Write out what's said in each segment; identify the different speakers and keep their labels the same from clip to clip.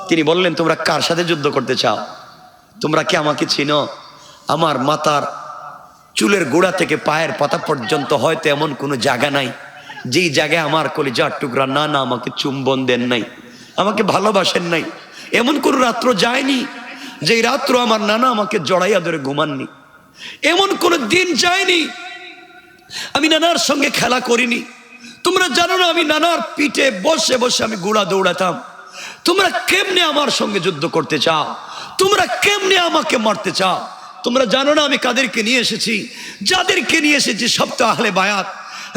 Speaker 1: তিনি বললেন, তোমরা কার সাথে যুদ্ধ করতে চাও? তোমরা কি আমাকে চিনো? আমার মাথার চুলের গোড়া থেকে পায়ের পাতা পর্যন্ত হয়তো এমন কোনো জায়গা নাই যেই জায়গায় আমার কলিজার টুকরা নানা আমাকে চুম্বন দেন নাই, আমাকে ভালোবাসেন নাই। এমন কোন রাত্র যায়নি যেই রাত্র আমার নানা আমাকে জড়াইয়া ধরে ঘুমাননি। এমন কোন দিন যায়নি আমি নানার সঙ্গে খেলা করিনি। তোমরা জানো না আমি নানার পিঠে বসে বসে আমি ঘোড়া দৌড়াতাম। তোমরা কেমনে আমার সঙ্গে যুদ্ধ করতে চাও? তোমরা কেমনে আমাকে মারতে চাও? তোমরা জানো না আমি কাদেরকে নিয়ে এসেছি? যাদেরকে নিয়ে এসেছি সব তো আহলে বায়াত,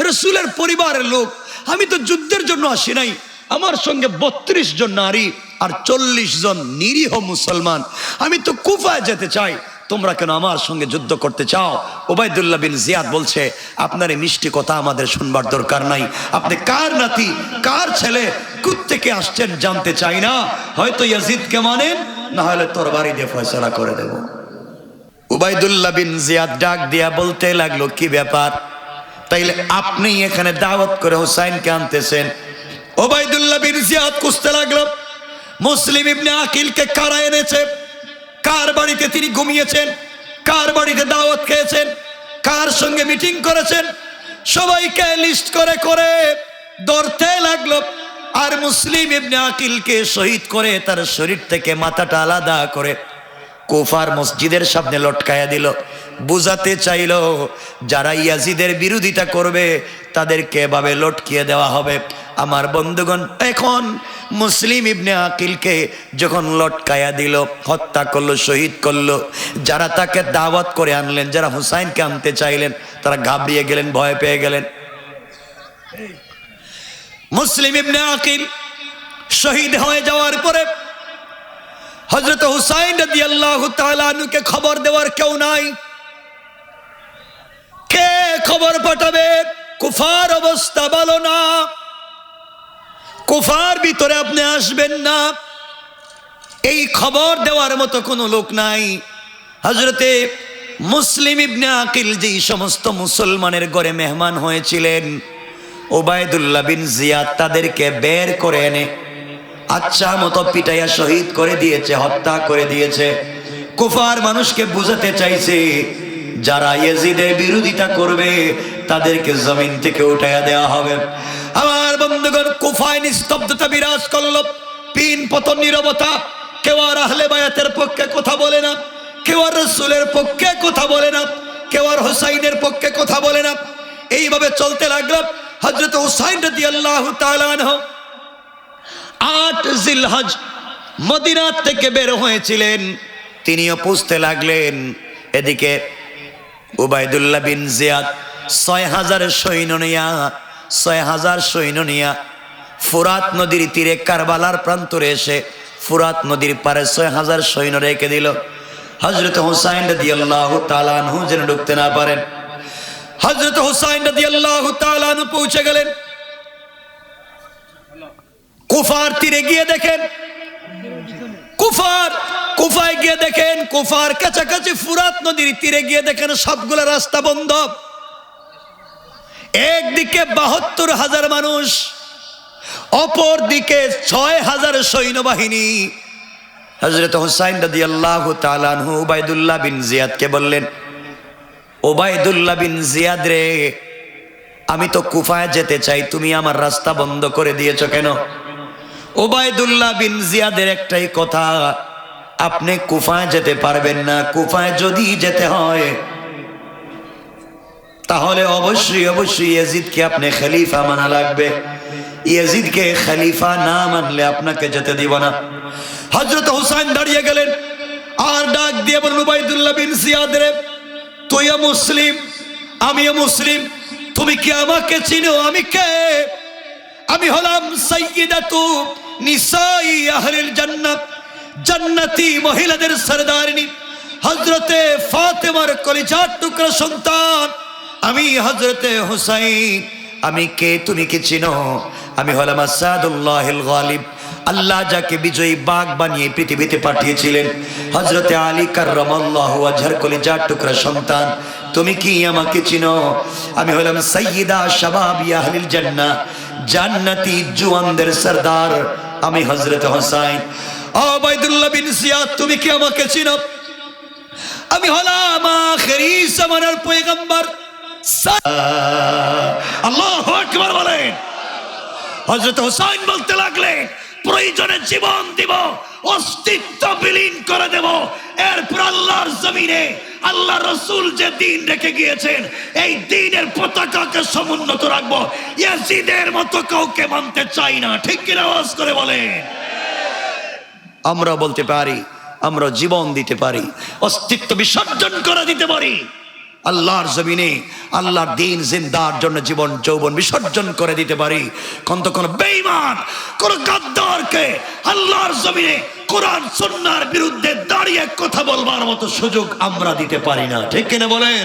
Speaker 1: রসুলের পরিবারের লোক। আমি তো যুদ্ধের জন্য আসি নাই। আমার সঙ্গে 32 জন নারী আর 40 জন নিরীহ মুসলমান। আমি তো কুফায় যেতে চাই। তোমরা কেন আমার সঙ্গে যুদ্ধ করতে চাও? ওবায়দুল্লাহ বিন জিয়াদ বলছে, আপনার এই মিষ্টি কথা আমাদের শুনবার দরকার নাই। আপনি কার নাতি, কার ছেলে, কোত্থেকে আসছেন জানতে চাই না। হয়তো ইয়াজিদকে মানেন, না হলে তরবারি দিয়ে ফয়সালা করে দেব। ওবায়দুল্লাহ বিন জিয়াদ ডাক দিয়া বলতে লাগলো, কি ব্যাপার? তাইলে আপনি এখানে দাওয়াত করে হুসাইনকে আনতেছেন? ওবায়দুল্লাহ বিন জিয়াদ খুঁজতে লাগলো, মুসলিম ইবনে আকিলকে কারা এনেছে, কার বাড়িতে তিনি ঘুমিয়েছেন, কার বাড়িতে দাওয়াত খেয়েছেন, কার সঙ্গে মিটিং করেছেন, সবাইকে লিস্ট করে করে ধরতে লাগলো। আর মুসলিম ইবনে আকিলকে শহীদ করে তার শরীর থেকে মাথাটা আলাদা করে কুফার মসজিদের সামনে লটকায়া দিল। বুঝাতে চাইল যারা ইয়াজিদের বিরোধিতা করবে তাদেরকে এভাবে লটকিয়ে দেওয়া হবে। আমার বন্ধুগণ, এখন মুসলিম ইবনে আকিলকে যখন লটকায়া দিল, হত্যা করলো, শহীদ করলো, যারা তাকে দাওয়াত করে আনলেন, যারা হুসাইনকে আনতে চাইলেন, তারা ঘাবড়িয়ে গেলেন, ভয় পেয়ে গেলেন। মুসলিম ইবনে আকিল শহীদ হয়ে যাওয়ার পরে হযরত হুসাইন রাদিয়াল্লাহু তাআলা আনহুকে খবর দেওয়ার কেউ নাই। কে খবর পাঠাবে? কুফার অবস্থা ভালো না, কুফার ভিতরে আপনি আসবেন না, এই খবর দেওয়ার মতো কোনো লোক নাই। হযরতে মুসলিম ইবনে আকিল যেই সমস্ত মুসলমানের ঘরে মেহমান হয়েছিলেন, ওবায়দুল্লাহ বিন জিয়াদ তাদেরকে বের করে এনে আচ্ছা মতো পিটাইয়া শহীদ করে দিয়েছে, হত্যা করে দিয়েছে। কুফার মানুষকে বুঝাতে চাইছে যারা ইয়াজিদের বিরোধিতা করবে তাদেরকে জমিন থেকে উঠাইয়া দেওয়া হবে। আমার বন্ধুগণ, কুফায় নিস্তব্ধতা বিরাজ করল, পিন পতন নীরবতা। কেউ আর আহলে বায়াতের পক্ষে কথা বলে না, কেউ আর রাসূলের পক্ষে কথা বলে না, কেউ আর হুসাইনের পক্ষে কথা বলে না। এইভাবে চলতে লাগলো। হযরত হুসাইন রাদিয়াল্লাহু তাআলা আনহু 8 জিলহজ মদিনা থেকে বের হয়েছিলেন, তিনিও পুষতে লাগলেন। এদিকে ওবায়দুল্লাহ বিন জিয়াদ 6000 সৈন্য নিয়া 6000 সৈন্য নিয়া ফুরাত নদীর তীরে কারবালার প্রান্তরে এসে ফুরাত নদীর পারে 6000 সৈন্য রেখে দিল। হযরত হুসাইন রাদিয়াল্লাহু তাআলা আনহু যেন ঢুকতে না পারেন। হযরত হুসাইন রাদিয়াল্লাহু তাআলা আনহু পৌঁছে গেলেন কুফার তীরে, গিয়ে দেখেন কুফায় গিয়ে দেখেন কুফার কাছাকাছি ফুরাত নদীর তীরে গিয়ে দেখেন সবগুলো রাস্তা বন্ধ। একদিকে ৭২,০০০ মানুষ, অপর দিকে ৬,০০০ সৈন্যবাহিনী। হযরত হুসাইন রাদিয়াল্লাহু তাআলা আনহু ওবায়দুল্লাহ বিন জিয়াদকে বললেন, ওবায়দুল্লাহ বিন জিয়াদ রে, আমি তো কুফায় যেতে চাই, তুমি আমার রাস্তা বন্ধ করে দিয়েছো কেন? ওবায়দুল্লাহ বিন জিয়াদের একটাই কথা, আপনি কুফায় যেতে পারবেন না। কুফায় যদি যেতে হয় তাহলে অবশ্যই ইয়াজিদকে আপনি খলিফা মানা লাগবে। ইয়াজিদকে খলিফা না মানলে আপনাকে যেতে দিব না। হযরত হুসাইন দাঁড়িয়ে গেলেন আর ডাক দিয়ে বললেন, ওবায়দুল্লাহ বিন জিয়াদ রে, তুইও মুসলিম, আমিও মুসলিম, তুমি কি আমাকে চিনো? আমি কে? আমি হলাম সাইয়্যিদাতু নিসাই আহলিল জান্নাত, জান্নাতি মহিলাদের সরদারিনী হযরতে ফাতেমার কলিজার টুকরা সন্তান আমি হযরতে হুসাইন। আমি কে তুমি কি চিনো? আমি হলাম আসাদুল্লাহিল গালিব, আল্লাহ যাকে বিজয়ী বাঘ বানিয়ে পৃথিবীতে পাঠিয়েছিলেন, হযরতে আলী কাররামাল্লাহু ওয়াজহার কলিজার টুকরা সন্তান। তুমি কি আমাকে চিনো? আমি হলাম সাইয়্যিদা শাবাবি আহলিল জান্নাহ, জান্নাতি জওয়ানদের সরদার আমি হযরত হুসাইন। উবাইদুল্লাহ বিন জিয়াদ, তুমি কি আমাকে চিনো? আমি হলাম আখেরি জামানার পয়গম্বর। আল্লাহু আকবার বলেন। হযরত হুসাইন বলতে লাগলেন, প্রয়োজনে জীবন দিব, অস্তিত্ব বিলীন করে দেব, এরপর আল্লাহর জমিনে আল্লাহ রাসূল যে দ্বীন রেখে গিয়েছেন এই দ্বীনের পতাকাকে সমুন্নত রাখবো। ইয়াজিদের মতো কাউকে মানতে চাই না। ঠিক কিনা আওয়াজ করে বলেন। আমরা বলতে পারি, আমরা জীবন দিতে পারি, অস্তিত্ব বিসর্জন করে দিতে পারি, আল্লাহর জমিনে আল্লাহর দ্বীন জিন্দার জন্য জীবন যৌবন বিসর্জন করে দিতে পারি। কোন বেঈমান, কোন গাদ্দারকে আল্লাহর জমিনে কোরআন সুন্নাহর বিরুদ্ধে দাঁড়িয়ে কথা বলবার মতো সুযোগ আমরা দিতে পারি না। ঠিক কিনা বলেন?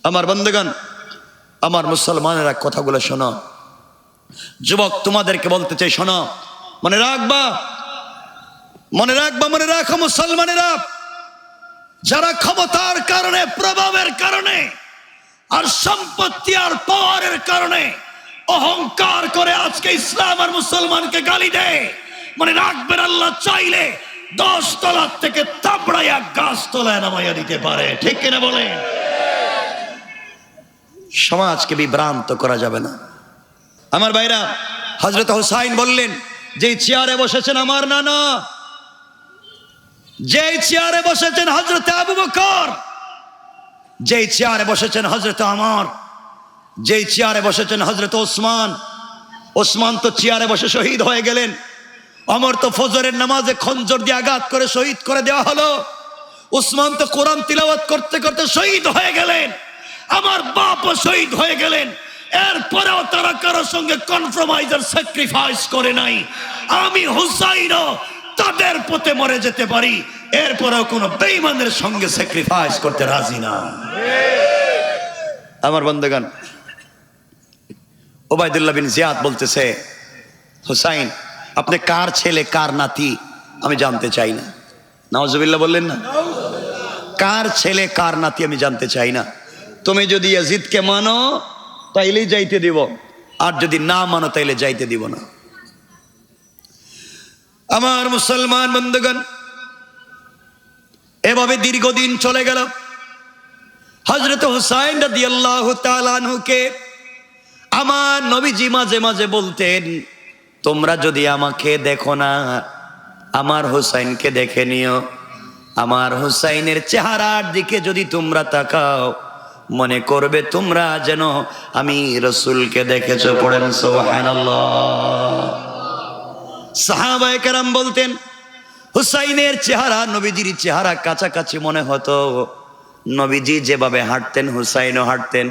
Speaker 1: আমার বন্ধুগণ, আমার মুসলমানেরা, কথাগুলো শোনো। যুবক, তোমাদেরকে বলতে চাই, শোনো, মনে রাখবা, মনে রাখবা, মনে রাখো মুসলমানেরা, যারা ক্ষমতার কারণে, প্রভাবের কারণে আর সম্পত্তি আর পাওয়ারের কারণে অহংকার করে আজকে ইসলাম আর মুসলমানকে গালি দেয়, মনে রাখবেন আল্লাহ চাইলে 10 তলার থেকে তাবড়াইয়া গাছ তলায় নামাইয়া দিতে পারে। ঠিক কিনা বলেন? সমাজকে বিভ্রান্ত করা যাবে না। আমার ভাইরা, হযরত হুসাইন বললেন, যে চেয়ারে বসেছেন আমার নানা, যে চেয়ারে বসেছেন হযরত আবু বকর, যে চেয়ারে বসেছেন হযরত ওমর, যে চেয়ারে বসেছেন হযরত ওসমান। ওসমান তো চেয়ারে বসে শহীদ হয়ে গেলেন। ওমর তো ফজরের নামাজে খঞ্জর দিয়ে আঘাত করে শহীদ করে দেওয়া হলো। ওসমান তো কোরআন তিলাওয়াত করতে করতে শহীদ হয়ে গেলেন। আমার বাপও শহীদ হয়ে গেলেন। এরপরেও তারা কারোর সঙ্গে কনফ্রমাইজ আর স্যাক্রিফাইস করে নাই। আমি হুসাইনও তাদের পথে মরে যেতে পারি, এরপরেও কোন বেঈমানের সঙ্গে স্যাক্রিফাইস করতে রাজি না। আমার বন্ধুগণ, উবাইদুল্লাহ বিন জিয়াদ বলতেছে, হুসাইন, আপনি কার ছেলে কার নাতি আমি জানতে চাই না। নাউজুবিল্লাহ বললেন না? কার ছেলে কার নাতি আমি জানতে চাই না। তুমি যদি ইয়াজিদকে মানো তাইলেই যাইতে দিব, আর যদি না মানো তাইলে যাইতে দিব না। আমার মুসলমান বন্ধুগণ, এভাবে দীর্ঘদিন চলে গেল। হযরত হুসাইন রাদিয়াল্লাহু তাআলা আনহুকে আমার নবীজি মাঝে মাঝে বলতেন, তোমরা যদি আমাকে দেখো না, আমার হুসাইনকে দেখে নিও। আমার হুসাইনের চেহারার দিকে যদি তোমরা তাকাও, মনে করবে তোমরা যেন আমি রাসূলকে দেখেছো। পড়েন সুবহানাল্লাহ। সাহাবায়ে কেরাম বলতেন, হুসাইনের চেহারা নবীজির চেহারা কাছাকাছি মনে হতো। নবীজি যেভাবে হাঁটতেন হুসাইনও হাঁটতেন,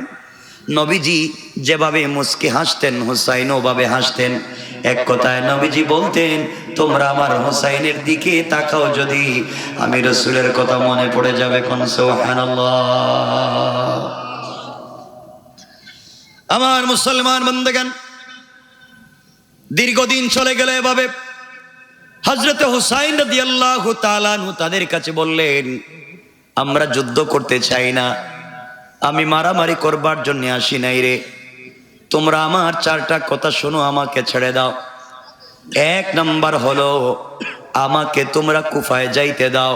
Speaker 1: নবীজি যেভাবে মুস্কি হাসতেন হুসাইনও ওভাবে হাসতেন। এক কথায় নবীজি বলতেন, তোমরা আমার হুসাইনের দিকে তাকাও, যদি আমি রাসূলের কথা মনে পড়ে যাবে। কোন সুবহানাল্লাহ। আমার মুসলমান বন্ধুগণ, দীর্ঘদিন চলে গেল এভাবে। হযরত হুসাইন রাদিয়াল্লাহু তাআলা আনহু তাদের কাছে বললেন, আমরা যুদ্ধ করতে চাই না, আমি মারামারি করবার জন্য আসি নাই রে। তোমরা আমার 4টা কথা শোনো, আমাকে ছেড়ে দাও। 1 নাম্বার হলো, আমাকে তোমরা কুফায় যাইতে দাও।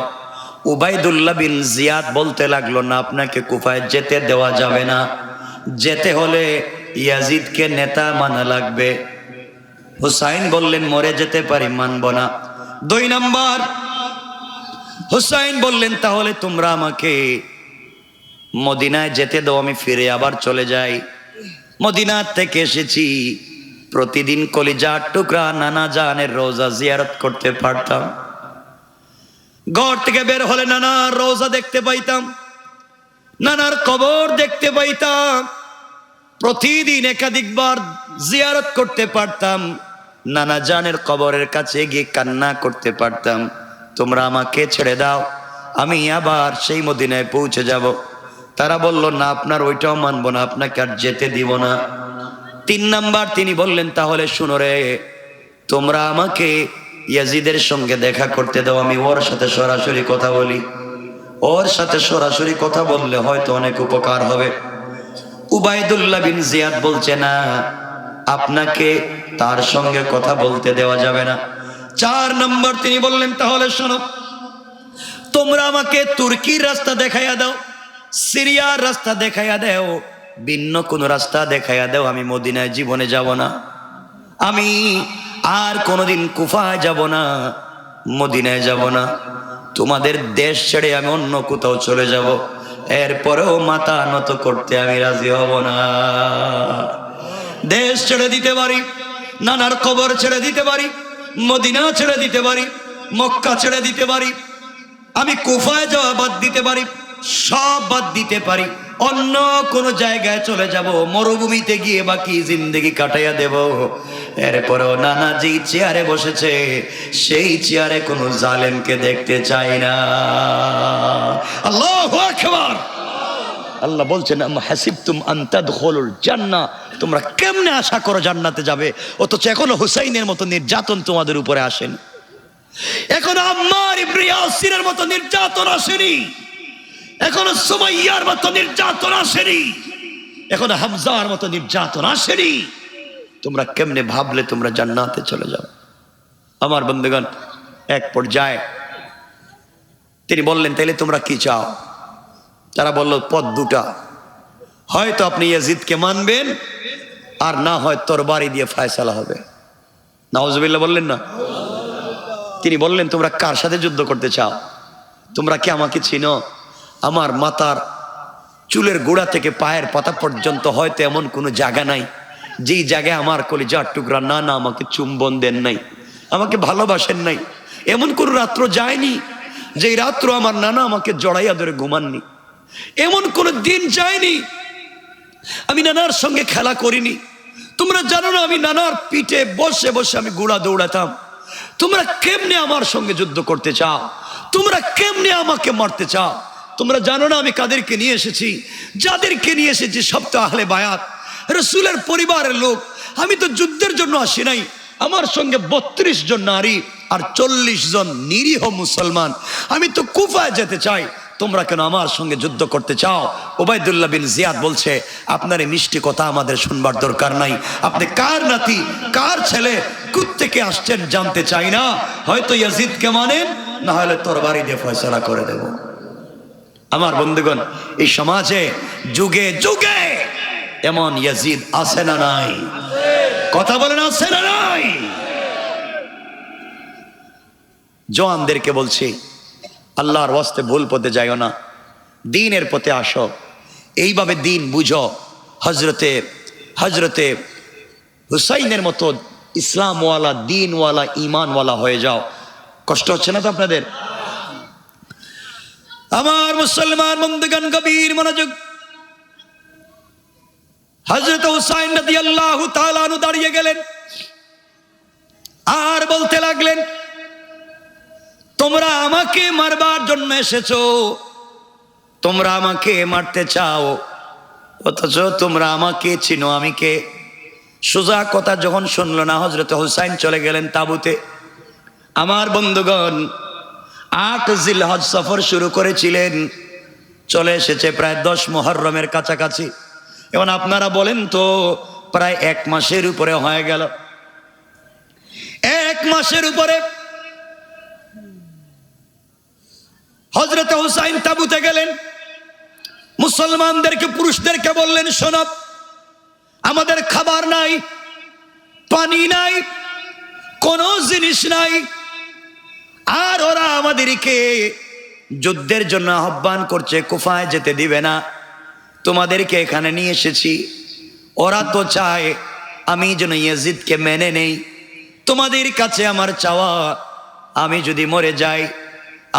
Speaker 1: উবাইদুল্লাহ বিন জিয়াদ বলতে লাগলো, না, আপনাকে কুফায় যেতে দেওয়া যাবে না, যেতে হলে ইয়াজিদকে নেতা মানা লাগবে। হুসাইন বললেন, মরে যেতে পারি, মানব না। 2 নাম্বার, হুসাইন বললেন, তাহলে তোমরা আমাকে মদিনায় যেতে দাও, আমি ফিরে আবার চলে যাই। মদিনা থেকে এসেছি, প্রতিদিন কলিজার টুকরা নানা জানের রোজা জিয়ারত করতে পারতাম। ঘর থেকে বের হলে নানার রোজা দেখতে পাইতাম, নানার কবর দেখতে পাইতাম। প্রতিদিন একাধিকবার জিয়ারত করতে পারতাম, নানা জানের কবরের কাছে গিয়ে কান্না করতে পারতাম। তোমরা আমাকে ছেড়ে দাও, আমি আবার সেই মদিনায় পৌঁছে যাব। তারা বলল, না, আপনার ওইটাও মানবো না, আপনাকে আর যেতে দিব না। 3 নাম্বার, তিনি বললেন, তাহলে শুনো রে, তোমরা আমাকে ইয়াজিদের সঙ্গে দেখা করতে দাও, আমি ওর সাথে সরাসরি কথা বলি। ওর সাথে সরাসরি কথা বললে হয়তো অনেক উপকার হবে। উবাইদুল্লাহ বিন জিয়াদ বলছে, না, আপনাকে তার সঙ্গে কথা বলতে দেওয়া যাবে না। 4 নম্বর তিনি বললেন, তাহলে শোনো, তোমরা আমাকে তুর্কির রাস্তা দেখাইয়া দাও, সিরিয়ার রাস্তা দেখাইয়া দাও, ভিন্ন কোন রাস্তা দেখাইয়া দাও, আমি মদিনায় জীবনে যাব না। আমি আর কোনোদিন কুফায় যাব না, মদিনায় যাব না। তোমাদের দেশ ছেড়ে আমি অন্য কোথাও চলে যাব, এরপরেও মাথা নত করতে আমি রাজি হব না। দেশ ছেড়ে দিতে পারি, নানার কবর ছেড়ে দিতে পারি, মদিনা ছেড়ে দিতে পারি, মক্কা ছেড়ে দিতে পারি, আমি কুফায় যাওয়া বাদ দিতে পারি, সব বাদ দিতে পারি, অন্য কোন জায়গায় চলে যাব, মরুভূমিতে গিয়ে বাকি জিন্দেগি কাটাইয়া দেব। এরপরেও নানা যেই চেয়ারে বসেছে সেই চেয়ারে কোনো জালেমকে দেখতে চাই না। আল্লাহু আকবার। আল্লাহ বলছেন, হাসিবতুম আন তাদখুলুল জান্নাহ, তোমরা কেমনে আশা করো জান্নাতে যাবে, অথচ এখনো হুসাইনের মতো নির্যাতন তোমাদের উপরে আসেনি, এখনো আম্মার ইবনে ইয়াসিরের মতো নির্যাতন আসেনি, এখনো সুমাইয়ার মতো নির্যাতন আসেনি, এখনো হামজার মতো নির্যাতন আসেনি। তোমরা কেমনে ভাবলে তোমরা জান্নাতে চলে যাও? আমার বন্ধুগণ, এক পর্যায়ে তিনি বললেন, তাইলে তোমরা কি চাও? তারা বলল, পথ দুটা, হয়তো আপনি ইয়াজিদকে মানবেন, আর না হয় তরবারি দিয়ে ফয়সালা হবে। নাউজুবিল্লাহ বললেন না? তিনি বললেন, তোমরা কার সাথে যুদ্ধ করতে চাও? তোমরা কি আমাকে চিনো? আমার মাথার চুলের গোড়া থেকে পায়ের পাতা পর্যন্ত হয়তো এমন কোনো জায়গা নাই যেই জায়গায় আমার কলিজার টুকরা নানা আমাকে চুম্বন দেন নাই, আমাকে ভালোবাসেন নাই। এমন কোন রাত্র যায়নি যেই রাত্র আমার নানা আমাকে জড়াইয়া ধরে ঘুমাননি। এমন কোন দিন যায়নি আমি নানার সঙ্গে খেলা করিনি। তোমরা জানো না, আমি নানার পিঠে বসে বসে আমি ঘোড়া দৌড়াতাম। তোমরা কেমনে আমার সঙ্গে যুদ্ধ করতে চাও? তোমরা কেমনে আমাকে মারতে চাও? তোমরা জানো না আমি কাদেরকে নিয়ে এসেছি? যাদেরকে নিয়ে এসেছি সব তো আহলে বায়াত, রাসূলের পরিবারের লোক। আমি তো যুদ্ধের জন্য আসি নাই। আমার সঙ্গে 32 জন নারী আর 40 জন নিরীহ মুসলমান। আমি তো কুফায় যেতে চাই, তোমরা কেন আমার সঙ্গে যুদ্ধ করতে চাও? ওবায়দুল্লাহ বিন জিয়াদ বলছে, আপনার এই মিষ্টি কথা আমাদের শুনবার দরকার নাই। আপনি কার নাতি, কার ছেলে, কোত্থেকে আসছেন জানতে চাই না। হয়তো ইয়াজিদকে মানেন, না হলে তরবারি দিয়ে ফয়সালা করে দেব। আমার বন্ধুগণ, এই সমাজে যুগে যুগে এমন ইয়াজিদ আছে না নাই? কথা বলেন, আছে না নাই? জওয়ানদেরকে বলছি, আল্লাহর ওয়াস্তে ভুল পথে যাইও না, দ্বীনের পথে আসো, এইভাবে দ্বীন বুঝো। হজরতে হুসাইনের মতো ইসলামওয়ালা, দ্বীনওয়ালা, ঈমানওয়ালা হয়ে যাও। কষ্ট হচ্ছে না তো আপনাদের? আমার মুসলমান বন্ধুগণ, গভীর মনোযোগ। হযরত হুসাইন রাদিয়াল্লাহু তাআলা আনহু দাঁড়িয়ে গেলেন আর বলতে লাগলেন, তোমরা আমাকে মারবার জন্য এসেছো, তোমরা আমাকে মারতে চাও, অথচ তোমরা আমাকে চিনো আমি কে? সোজা কথা যখন শুনলো না, হযরত হুসাইন চলে গেলেন তাঁবুতে। আমার বন্ধুগণ, 8 জিলহজ সফর শুরু করেছিলেন, চলে এসেছে প্রায় 10 মুহররমের কাছাকাছি। এখন আপনারা বলেন তো, প্রায় 1 মাসের উপরে হয়ে গেল। 1 মাসের উপরে হযরত হুসাইন তাঁবুতে গেলেন, মুসলমানদেরকে, পুরুষদেরকে বললেন, শোনো, আমাদের খাবার নাই, পানি নাই, কোনো জিনিস নাই, আর ওরা আমাদেরকে যুদ্ধের জন্য আহ্বান করছে, কুফায় যেতে দিবে না। তোমাদেরকে এখানে নিয়ে এসেছি, ওরা তো চায় আমি যেন ইয়াজিদকে মেনে নেই। তোমাদের কাছে আমার চাওয়া, আমি যদি মরে যাই,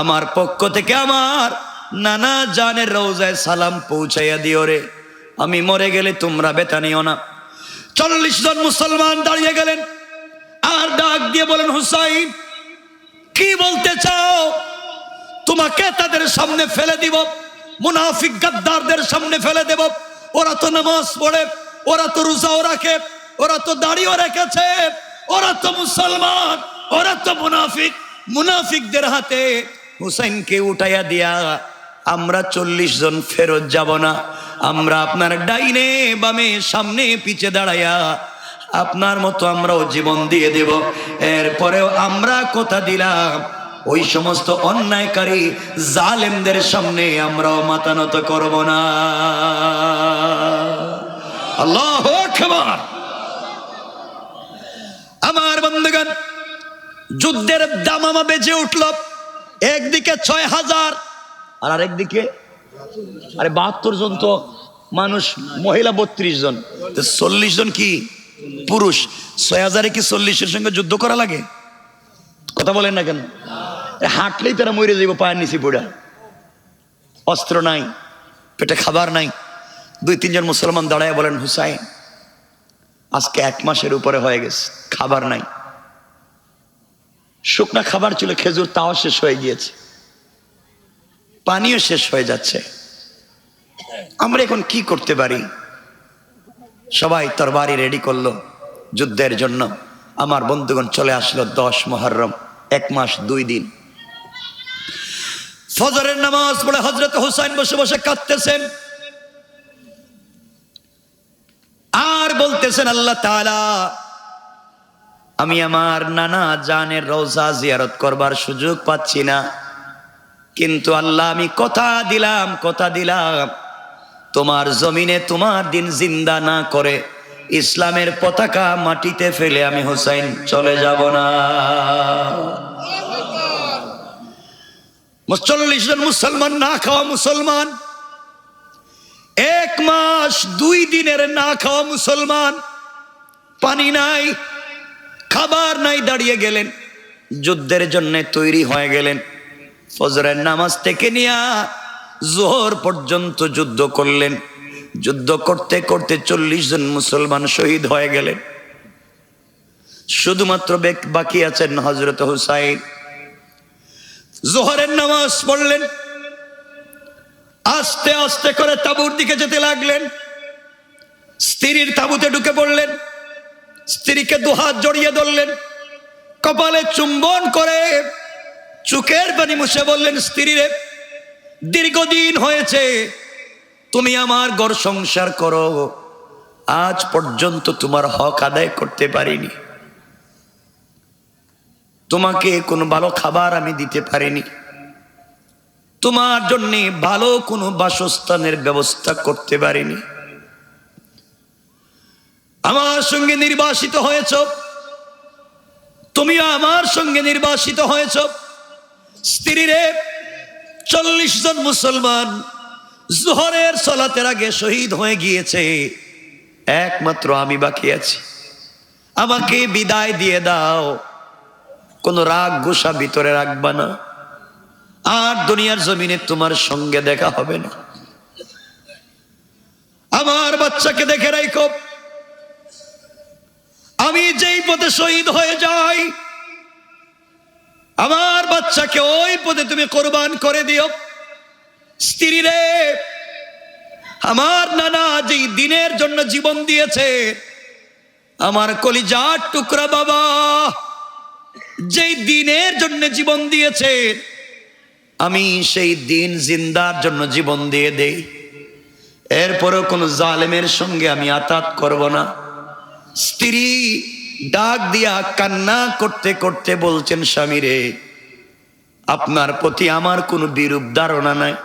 Speaker 1: আমার পক্ষ থেকে আমার নানা জানের রওজায় সালাম পৌঁছাইয়া দিও রে। আমি মরে গেলে তোমরা ব্যথা নিও না। 40 জন মুসলমান দাঁড়িয়ে গেলেন আর ডাক দিয়ে বলেন, হুসাইন, কি বলতে চাও? তোমাকে তাদের সামনে ফেলে দিব, মুনাফিক গাদ্দারদের সামনে ফেলে দেব। ওরা তো নামাজ পড়ে, ওরা তো রোজাও রাখে, ওরা তো দাড়িও রেখেছে, ওরা তো মুসলমান, ওরা তো মুনাফিক। মুনাফিকদের হাতে হুসাইনকে উঠাইয়া দিয়া আমরা 40 জন ফেরত যাব না। আমরা আপনার ডাইনে বামে সামনে পিছে দাঁড়াইয়া আপনার মতো আমরাও জীবন দিয়ে দেব। এরপরেও আমরা কথা দিলাম ওই সমস্ত অন্যায়কারী জালেমদের সামনে আমরাও মাথা নত করব না। আল্লাহু আকবার। আমার বন্ধুগণ, যুদ্ধের দামামা বেজে উঠল। একদিকে 6000 আর আরেকদিকে 72 জন তো মানুষ, মহিলা 32 জন, 40 জন কি পুরুষ। 6000 কি 40-এর সঙ্গে যুদ্ধ করা লাগে? কথা বলেন না কেন? হাঁটলেই তারা মরে যাইব পায়ের নিচে পড়া। অস্ত্র নাই, পেটে খাবার নাই। 2-3 জন মুসলমান দাঁড়ায় বলেন, হুসাইন আজকে 1 মাসের উপরে হয়ে গেছে, খাবার নাই। শুকনা খাবার ছিল খেজুর, তাও শেষ হয়ে গিয়েছে, পানিও শেষ হয়ে যাচ্ছে। আমরা এখন কি করতে পারি? সবাই তরবারি রেডি করলো যুদ্ধের জন্য। আমার বন্ধুগণ, চলে আসলো 10 মুহররম, 1 মাস 2 দিন। ফজরের নামাজ পড়ে হযরত হুসাইন বসে বসে কাঁদতেছেন আর বলতেছেন, আল্লাহ তাআলা, আমি আমার নানা জানের রওজা জিয়ারত করবার সুযোগ পাচ্ছি না, কিন্তু আল্লাহ আমি কথা দিলাম তোমার জমিনে তোমার দিন জিন্দা না করে ইসলামের পতাকা মাটিতে ফেলে আমি হুসাইন চলে যাব না। 40 জন মুসলমান, না খাওয়া মুসলমান, 1 মাস 2 দিনের না খাওয়া মুসলমান, পানি নাই, খাবার নাই, দাঁড়িয়ে গেলেন, যুদ্ধের জন্য তৈরি হয়ে গেলেন। ফজরের নামাজ থেকে নিয়ে জোহর পর্যন্ত যুদ্ধ করলেন। যুদ্ধ করতে করতে 40 জন মুসলমান শহীদ হয়ে গেলেন। শুধুমাত্র বাকি আছেন হযরত হুসাইন। জোহরের নামাজ পড়লেন, আস্তে আস্তে করে তাঁবুর দিকে যেতে লাগলেন। স্ত্রীর তাঁবুতে ঢুকে পড়লেন, স্ত্রীকে 2 হাত জড়িয়ে ধরলেন, কপালে চুম্বন করে চোখের পানি মুছে বললেন, স্ত্রীরে, দীর্ঘদিন হয়েছে তুমি আমার ঘর সংসার করো, আজ পর্যন্ত তোমার হক আদায় করতে পারিনি, তোমাকে কোনো ভালো খাবার আমি দিতে পারিনি, তোমার জন্য ভালো কোনো বাসস্থানের ব্যবস্থা করতে পারিনি। আমার সঙ্গে নির্বাসিত হয়েছ, তুমিও আমার সঙ্গে নির্বাসিত হয়েছ। স্ত্রীরে, 40 জন মুসলমান জোহরের সালাতের আগে শহীদ হয়ে গিয়েছে, একমাত্র আমি বাকি আছি, আমাকে বিদায় দিয়ে দাও, কোনো রাগ গোসা ভিতরে রাখবা না, আর দুনিয়ার জমিনে তোমার সঙ্গে দেখা হবে না। আমার বাচ্চাকে দেখে রাখো, আমি যেই পথে শহীদ হয়ে যাই আমার বাচ্চাকে ওই পথে তুমি কোরবান করে দিও। স্ত্রীরে, আমার নানা যেই দিনের জন্য জীবন দিয়েছে, আমার কলিজার টুকরা বাবা যেই দিনের জন্য জীবন দিয়েছে, আমি সেই দিন জিন্দার জন্য জীবন দিয়ে দেই। এরপরেও কোনো জালেমের সঙ্গে আমি আতাত করব না। স্ত্রী ডাক দিয়া কান্না করতে করতে বলছেন, স্বামী রে, আপনার প্রতি আমার কোনো বিরূপ ধারণা নাই,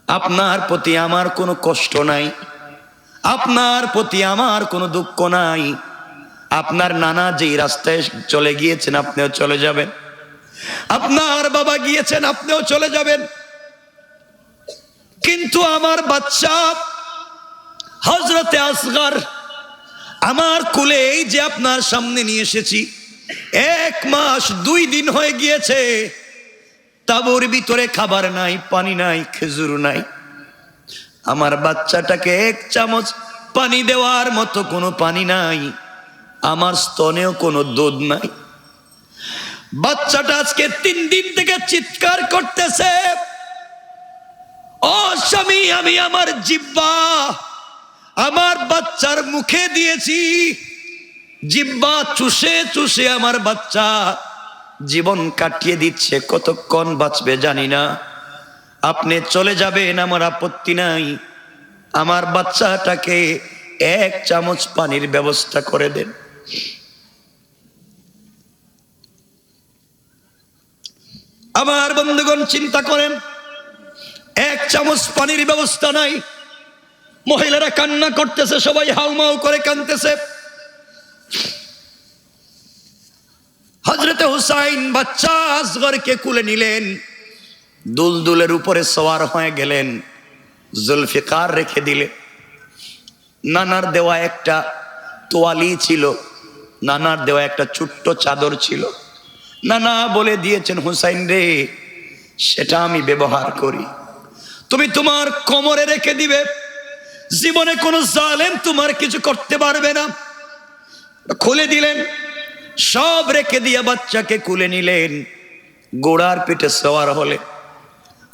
Speaker 1: আপনার প্রতি আমার কোনো কষ্ট নাই, আপনার প্রতি আমার কোনো দুঃখ নাই। আপনার নানা যেই রাস্তায় চলে গিয়েছেন আপনিও চলে যাবেন, আপনার বাবা গিয়েছেন আপনিও চলে যাবেন, কিন্তু আমার বাচ্চা হযরতে আসগর আমার কোলে এই যে আপনার সামনে নিয়ে এসেছি, 1 মাস 2 দিন হয়ে গিয়েছে, তাঁবুর ভিতরে খাবার নাই, পানি নাই, খেজুর নাই, আমার বাচ্চাটাকে 1 চামচ পানি দেওয়ার মতো কোনো পানি নাই, আমার স্তনেও কোনো দুধ নাই। বাচ্চাটা আজকে 3 দিন থেকে চিৎকার করতেছে, ও স্বামী, আমি আমার জিহ্বা আমার বাচ্চার মুখে দিয়েছি, জিহ্বা চুষে চুষে আমার বাচ্চা জীবন কাটিয়ে দিচ্ছে, কতক্ষণ বাঁচবে জানি না, আপনি চলে যাবেন আমার আপত্তি নাই, আমার বাচ্চাটাকে এক চামচ পানির ব্যবস্থা করে দেন। আমার বন্ধুগণ চিন্তা করেন, এক চামচ পানির ব্যবস্থা নাই। মহিলারা কান্না করতেছে, সবাই হাউমাউ করে কাঁদতেছে। হযরতে হুসাইন বাচ্চা আসগরকে কুলে নিলেন, দুলদুলের উপরে সওয়ার হয়ে গেলেন, জুলফিকার রেখে দিলেন। নানার দেওয়া একটা তোয়ালি ছিল, নানার দেওয়া একটা ছোট্ট চাদর ছিল। নানা বলে দিয়েছেন, হুসাইন রে, সেটা আমি ব্যবহার করি, তুমি তোমার কোমরে রেখে দিবে, জীবনে কোনো জালেম তোমার কিছু করতে পারবে না। খুলে দিলেন, সব রেখে দিয়ে বাচ্চাকে কুলে নিলেন, ঘোড়ার পিঠে সওয়ার হলে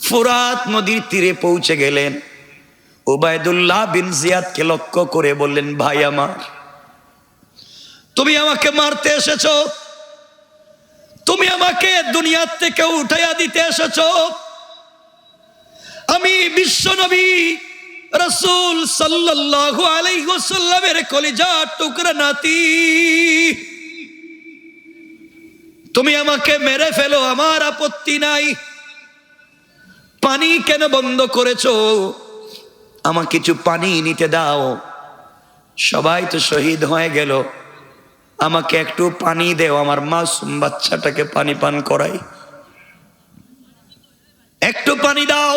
Speaker 1: ফুরাত নদীর তীরে পৌঁছে গেলেন। উবাইদুল্লাহ বিন জিয়াদকে লক্ষ্য করে বললেন, ভাই আমার, তুমি আমাকে মারতে এসেছো, তুমি আমাকে দুনিয়ার থেকে উঠাইয়া দিতে এসেছো। আমি বিশ্বনবী রাসূল সাল্লাল্লাহু আলাইহি ওয়াসাল্লামের কলিজার টুকরা নাতি, তুমি আমাকে মেরে ফেলো, আমার আপত্তি নাই। পানি কেন বন্ধ করেছো? আমাকে কিছু পানি নিতে দাও, সবাই তো শহীদ হয়ে গেল, আমাকে একটু পানি দেও, আমার মাসুম বাচ্চাটাকে পানি পান করাই, একটু পানি দাও।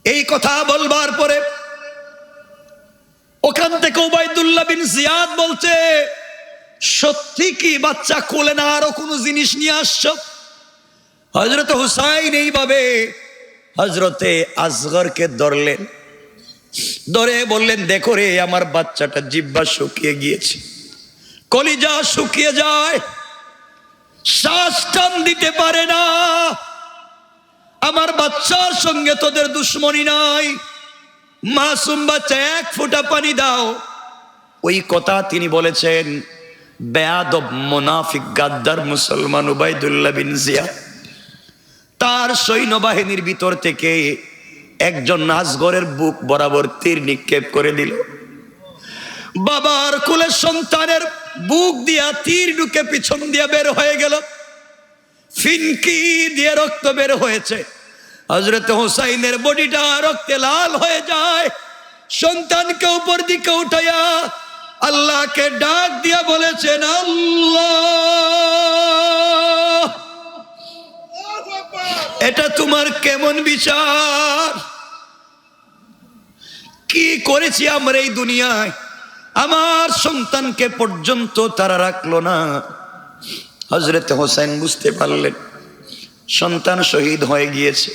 Speaker 1: এই কথা বলবার পরে ওখান থেকে উবাইদুল্লাহ বিন জিয়াদ বলছে, সত্যি কি বাচ্চা কোলে না আরো কোনো জিনিস নিয়ে আসছো? হযরত হুসাইন এইভাবে হযরতে আসগরকে ধরলেন, ধরে বললেন, দেখো রে, আমার বাচ্চাটা জিহ্বা শুকিয়ে গিয়েছে, কলিজা শুকিয়ে যায়, শ্বাস টান দিতে পারে না, আমার বাচ্চার সঙ্গে তোদের দুশ্মনী নাই, মাসুম বাচ্চা, এক ফোঁটা পানি দাও। ওই কথা তিনি বলেছেন বেয়াদব, মুনাফিক, গাদ্দার মুসলমান উবাইদুল্লাহ বিন জিয়াদ। তার সৈন্যবাহিনীর ভিতর থেকে একজন আসগরের বুক বরাবর তীর নিক্ষেপ করে দিল। বাবার কোলে সন্তানের বুক দিয়া তীর ঢুকে পিছন দিয়া বের হয়ে গেল, ফিনকি দিয়ে রক্ত বের হয়েছে। হযরত হুসাইনের বডিটা রক্তে লাল হয়ে যায়। সন্তানকে উপর দিকে উঠাইয়া আল্লাহকে ডাক দিয়া বলেছেন, আল্লাহ, এটা তোমার কেমন বিচার? কি করেছি আমরা এই দুনিয়ায়? আমার সন্তানকে পর্যন্ত তারা রাখলো না। হযরত হোসেন বুঝতে পারলেন সন্তান শহীদ হয়ে গিয়েছে।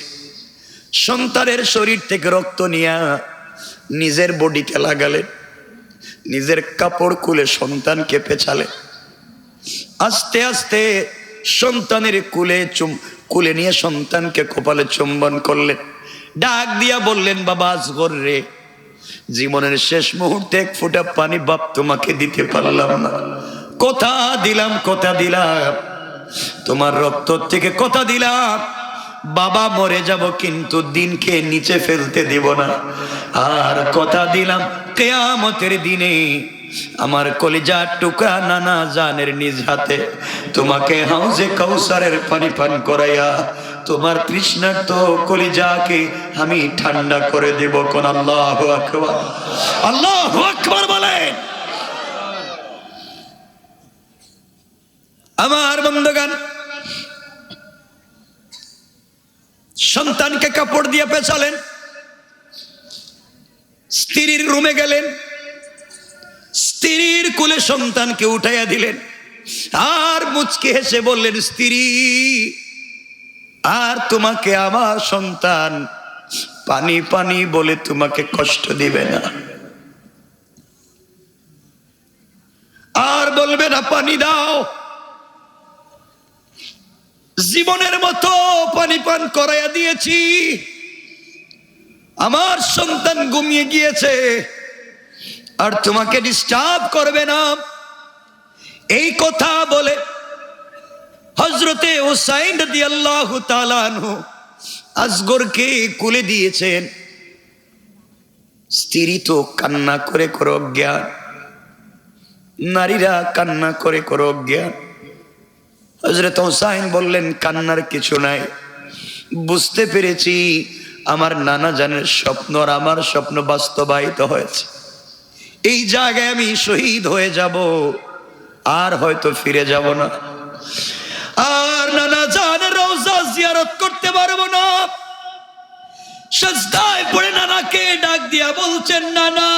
Speaker 1: সন্তানের শরীর থেকে রক্ত নিয়ে নিজের বডিতে লাগালেন, নিজের কাপড় খুলে সন্তানকে পেছালেন। আস্তে আস্তে সন্তানের কুলে নিয়ে সন্তানকে কপালে চুম্বন করলেন। ডাক দিয়া বললেন, বাবা আসগর রে, জীবনের শেষ মুহূর্তে এক ফোঁটা পানি বাপ তোমাকে দিতে পারলাম না, কথা দিলাম, তোমার রক্ত থেকে কথা দিলাম, বাবা মরে যাব কিন্তু দিনকে নিচে ফেলতে দেব না। আর কথা দিলাম কিয়ামতের দিনে আমার কলিজার টুকরা নানা জানের নিজ হাতে তোমাকে হাউজে কাউসারের পানি পান করাইয়া তোমার তৃষ্ণার্ত কলিজাকে আমি ঠান্ডা করে দেব। কোন আল্লাহু আকবার, আল্লাহু আকবার বলেন। আমার বন্ধুগণ, সন্তানকে কাপড় দিয়ে পেছালেন, স্ত্রীর রুমে গেলেন, স্ত্রীর কোলে সন্তানকে উঠাইয়া দিলেন, আর মুচকে হেসে বললেন, স্ত্রী, আর তোমাকে আমার সন্তান পানি পানি বলে তোমাকে কষ্ট দিবে না, আর বলবে না পানি দাও। জীবনের মতো পানি পান করাইয়া দিয়েছি, আমার সন্তান ঘুমিয়ে গিয়েছে, আর তোমাকে ডিস্টার্ব করবে না। এই কথা বলে হযরতে হুসাইন রাদিয়াল্লাহু তাআলা আনহু আসগরকে কোলে দিয়েছেন। স্ত্রী তো কান্না করে করো অজ্ঞান, নারীরা কান্না করে করো অজ্ঞান। হযরত হুসাইন বললেন কান্নার কিছু নাই, বুঝতে পেরেছি আমার নানা জানের স্বপ্ন আর আমার স্বপ্ন বাস্তবায়িত হয়েছে। এই জায়গায় আমি শহীদ হয়ে যাব, আর হয়তো ফিরে যাব না, আর নানা জানের রওজা জিয়ারত করতে পারবো না। সিজদায় পড়ে নানাকে ডাক দিয়া বলছেন, নানা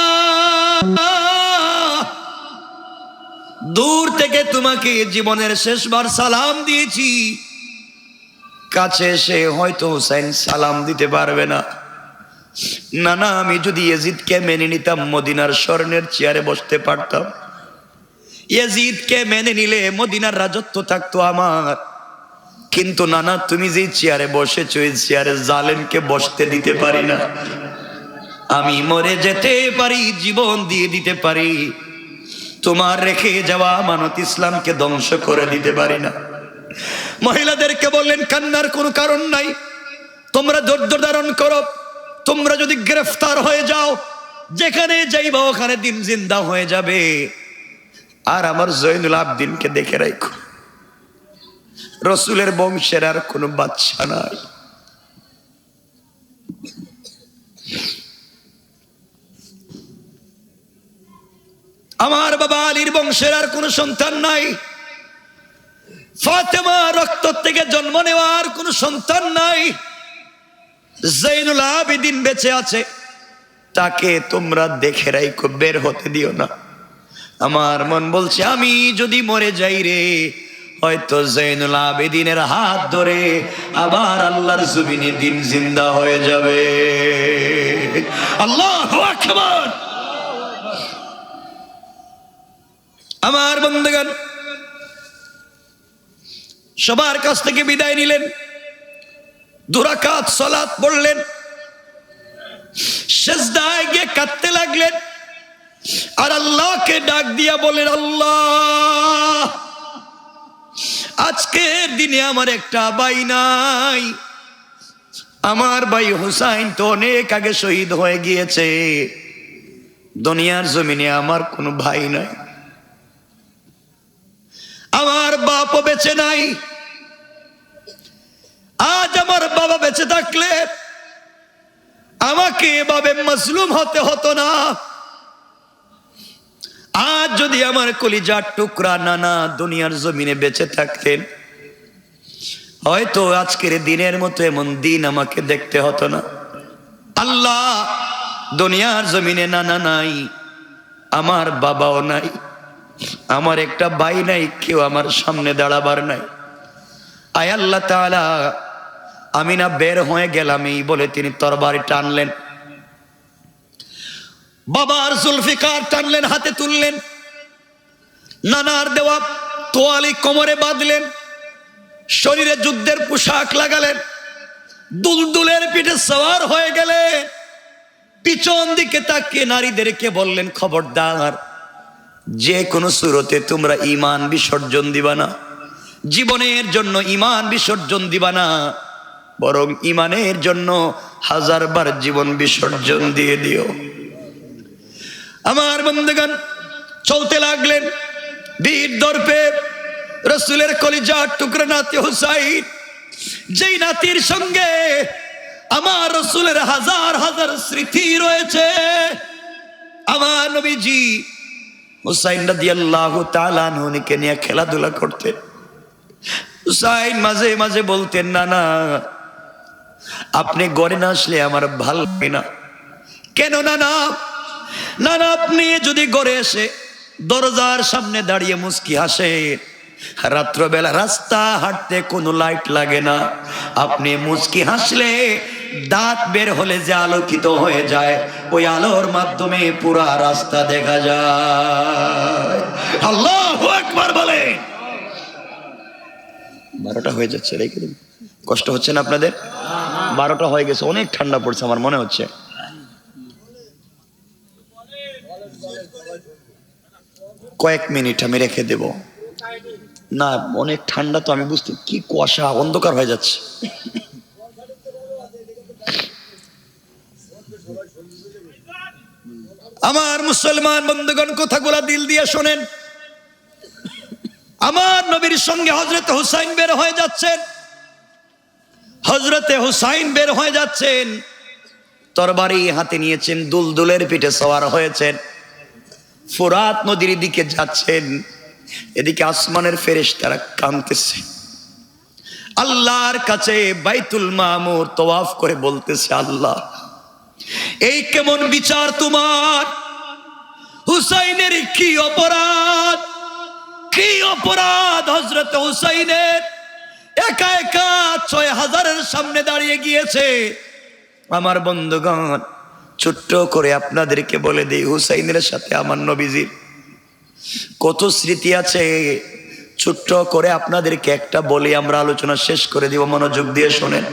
Speaker 1: দূর থেকে তোমাকে জীবনের শেষবার সালাম দিয়েছি, কাছে এসে হয়তো হুসাইন সালাম দিতে পারবে না। নানা আমি যদি ইয়াজিদকে মেনে নিতাম মদিনার স্বর্ণের চেয়ারে বসতে পারতাম, ইয়াজিদকে মেনে নিলে মদিনার রাজত্ব থাকতো আমার। কিন্তু নানা তুমি যে চেয়ারে বসেছো এই চেয়ারে জালেমকে বসতে দিতে পারি না। আমি মরে যেতে পারি, জীবন দিয়ে দিতে পারি, তোমার রেখে যাওয়া আমানত ইসলামকে ধ্বংস করে দিতে পারি না। মহিলাদেরকে বললেন কান্নার কোনো কারণ নাই, তোমরা ধৈর্য ধারণ করো। তোমরা যদি গ্রেফতার হয়ে যাও, যেখানে যাইবা ওখানে দিন জিন্দা হয়ে যাবে। আর আমার জয়নুল আবদিনকে দেখে রাখো, রসুলের বংশের আর কোনো বাচ্চা নাই। আমার বাবা আলীর বংশের আর কোনো সন্তান নাই, ফাতেমা রক্ত থেকে জন্ম নেওয়ার কোনো সন্তান নাই, জয়নুল আবেদিন বেঁচে আছে, তাকে তোমরা দেখে রাখো, বের হতে দিও না। আমার মন বলছে আমি যদি মরে যাই রে, হয়তো জয়নুল আবেদিনের হাত ধরে আবার আল্লাহর জমিনে দিন জিন্দা হয়ে যাবে। আল্লাহু আকবার। আমার বন্ধুগণ সবার কাছ থেকে বিদায় নিলেন, 2 রাকাত সালাত পড়লেন, সিজদায় গিয়ে কাঁদতে লাগলেন, আর আল্লাহকে ডাক দিয়া বলেন, আল্লাহ আজকের দিনে আমার একটা ভাই নাই, আমার ভাই হুসাইন তো অনেক আগে শহীদ হয়ে গিয়েছে, দুনিয়ার জমিনে আমার কোনো ভাই নাই, আমার বাপও বেঁচে নাই। আজ আমার বাবা বেঁচে থাকলে আমাকে এভাবে মাজলুম হতে হতো না। আজ যদি আমার কলিজার টুকরা নানা দুনিয়ার জমিনে বেঁচে থাকতেন, হয়তো আজকের দিনের মতো এমন দিন আমাকে দেখতে হতো না। আল্লাহ দুনিয়ার জমিনে নানা নাই, আমার বাবাও নাই, আমার একটা ভাই নাই, কেউ আমার সামনে দাঁড়াবার নাই। আয় আল্লাহ তাআলা আমি না বের হয়ে গেলাম এই বলে তিনি তরবারি টানলেন, বাবার জুলফিকার টানলেন, হাতে তুললেন, নানার দেওয়া তোয়ালি কোমরে বাঁধলেন, শরীরে যুদ্ধের পোশাক লাগালেন, দুলদুলের পিঠে সওয়ার হয়ে গেলেন। পিছন দিকে তাকিয়ে নারীদেরকে বললেন, খবরদার যে কোনো সুরতে তোমরা ঈমান বিসর্জন দিবা না, জীবনের জন্য ঈমান বিসর্জন দিবা না, বরং ঈমানের জন্য 1000 বার জীবন বিসর্জন দিয়ে দিও। আমার বন্ধুগণ চলতে লাগলেন বীর দর্পে, রসুলের কলিজার টুকরা নাতি হুসাইন, যেই নাতির সঙ্গে আমার রসুলের 1000 হাজার স্মৃতি রয়েছে। আমার নবীজি হুসাইন রাদিয়াল্লাহু তাআলা আনহুকে নিয়ে খেলাধুলা করতেন। হুসাইন মাঝে মাঝে বলতেন, না না আপনি ঘরে না আসলে আমার ভালো লাগে না। কেন না না না না আপনি যদি ঘরে এসে দরজার সামনে দাঁড়িয়ে মুস্কি হাসে, রাত্রবেলা রাস্তা হাঁটতে কোনো লাইট লাগে না, আপনি মুস্কি হাসলে দাঁত বের হলে যে আলোকিত হয়ে যায়, ওই আলোর মাধ্যমে পুরা রাস্তা দেখা যায়। আল্লাহু আকবার বলে। 12টা হয়ে যাচ্ছে, রেখে দিন, কষ্ট হচ্ছে না আপনাদের? 12টা হয়ে গেছে, অনেক ঠান্ডা পড়ছে আমার মনে হচ্ছে। কয়েক মিনিট আমি রেখে দেব না, অনেক ঠান্ডা তো, আমি বুঝতে, কি কুয়াশা, অন্ধকার হয়ে যাচ্ছে। আমার মুসলমান বন্ধুগণ, কথাগুলা দিল দিয়ে শোনেন। আমার নবীর সঙ্গে হযরত হুসাইন বের হয়ে যাচ্ছেন। হযরতে হুসাইন বের হয়ে যাচ্ছেন, তরবারি হাতে নিয়েছেন, দুলদুলের পিঠে সওয়ার হয়েছেন, ফোরাত নদীর দিকে যাচ্ছেন। এদিকে আসমানের ফেরেশতারা কাঁদতেছে, আল্লাহর কাছে বাইতুল মামুর তওয়াফ করে বলতেছে, আল্লাহ এই কেমন বিচার তোমার? হুসাইনের কি অপরাধ, কি অপরাধ হযরত হুসাইনের? একা একা ৬,০০০-এর সামনে দাঁড়িয়ে গিয়েছে। আমার বন্ধুগণ, ছোট্ট করে আপনাদেরকে বলে দিই, হুসাইনের সাথে আমার নবীজির কত স্মৃতি আছে। ছোট্ট করে আপনাদেরকে একটা বলি, আমরা আলোচনা শেষ করে দিব, মনোযোগ দিয়ে শোনেন।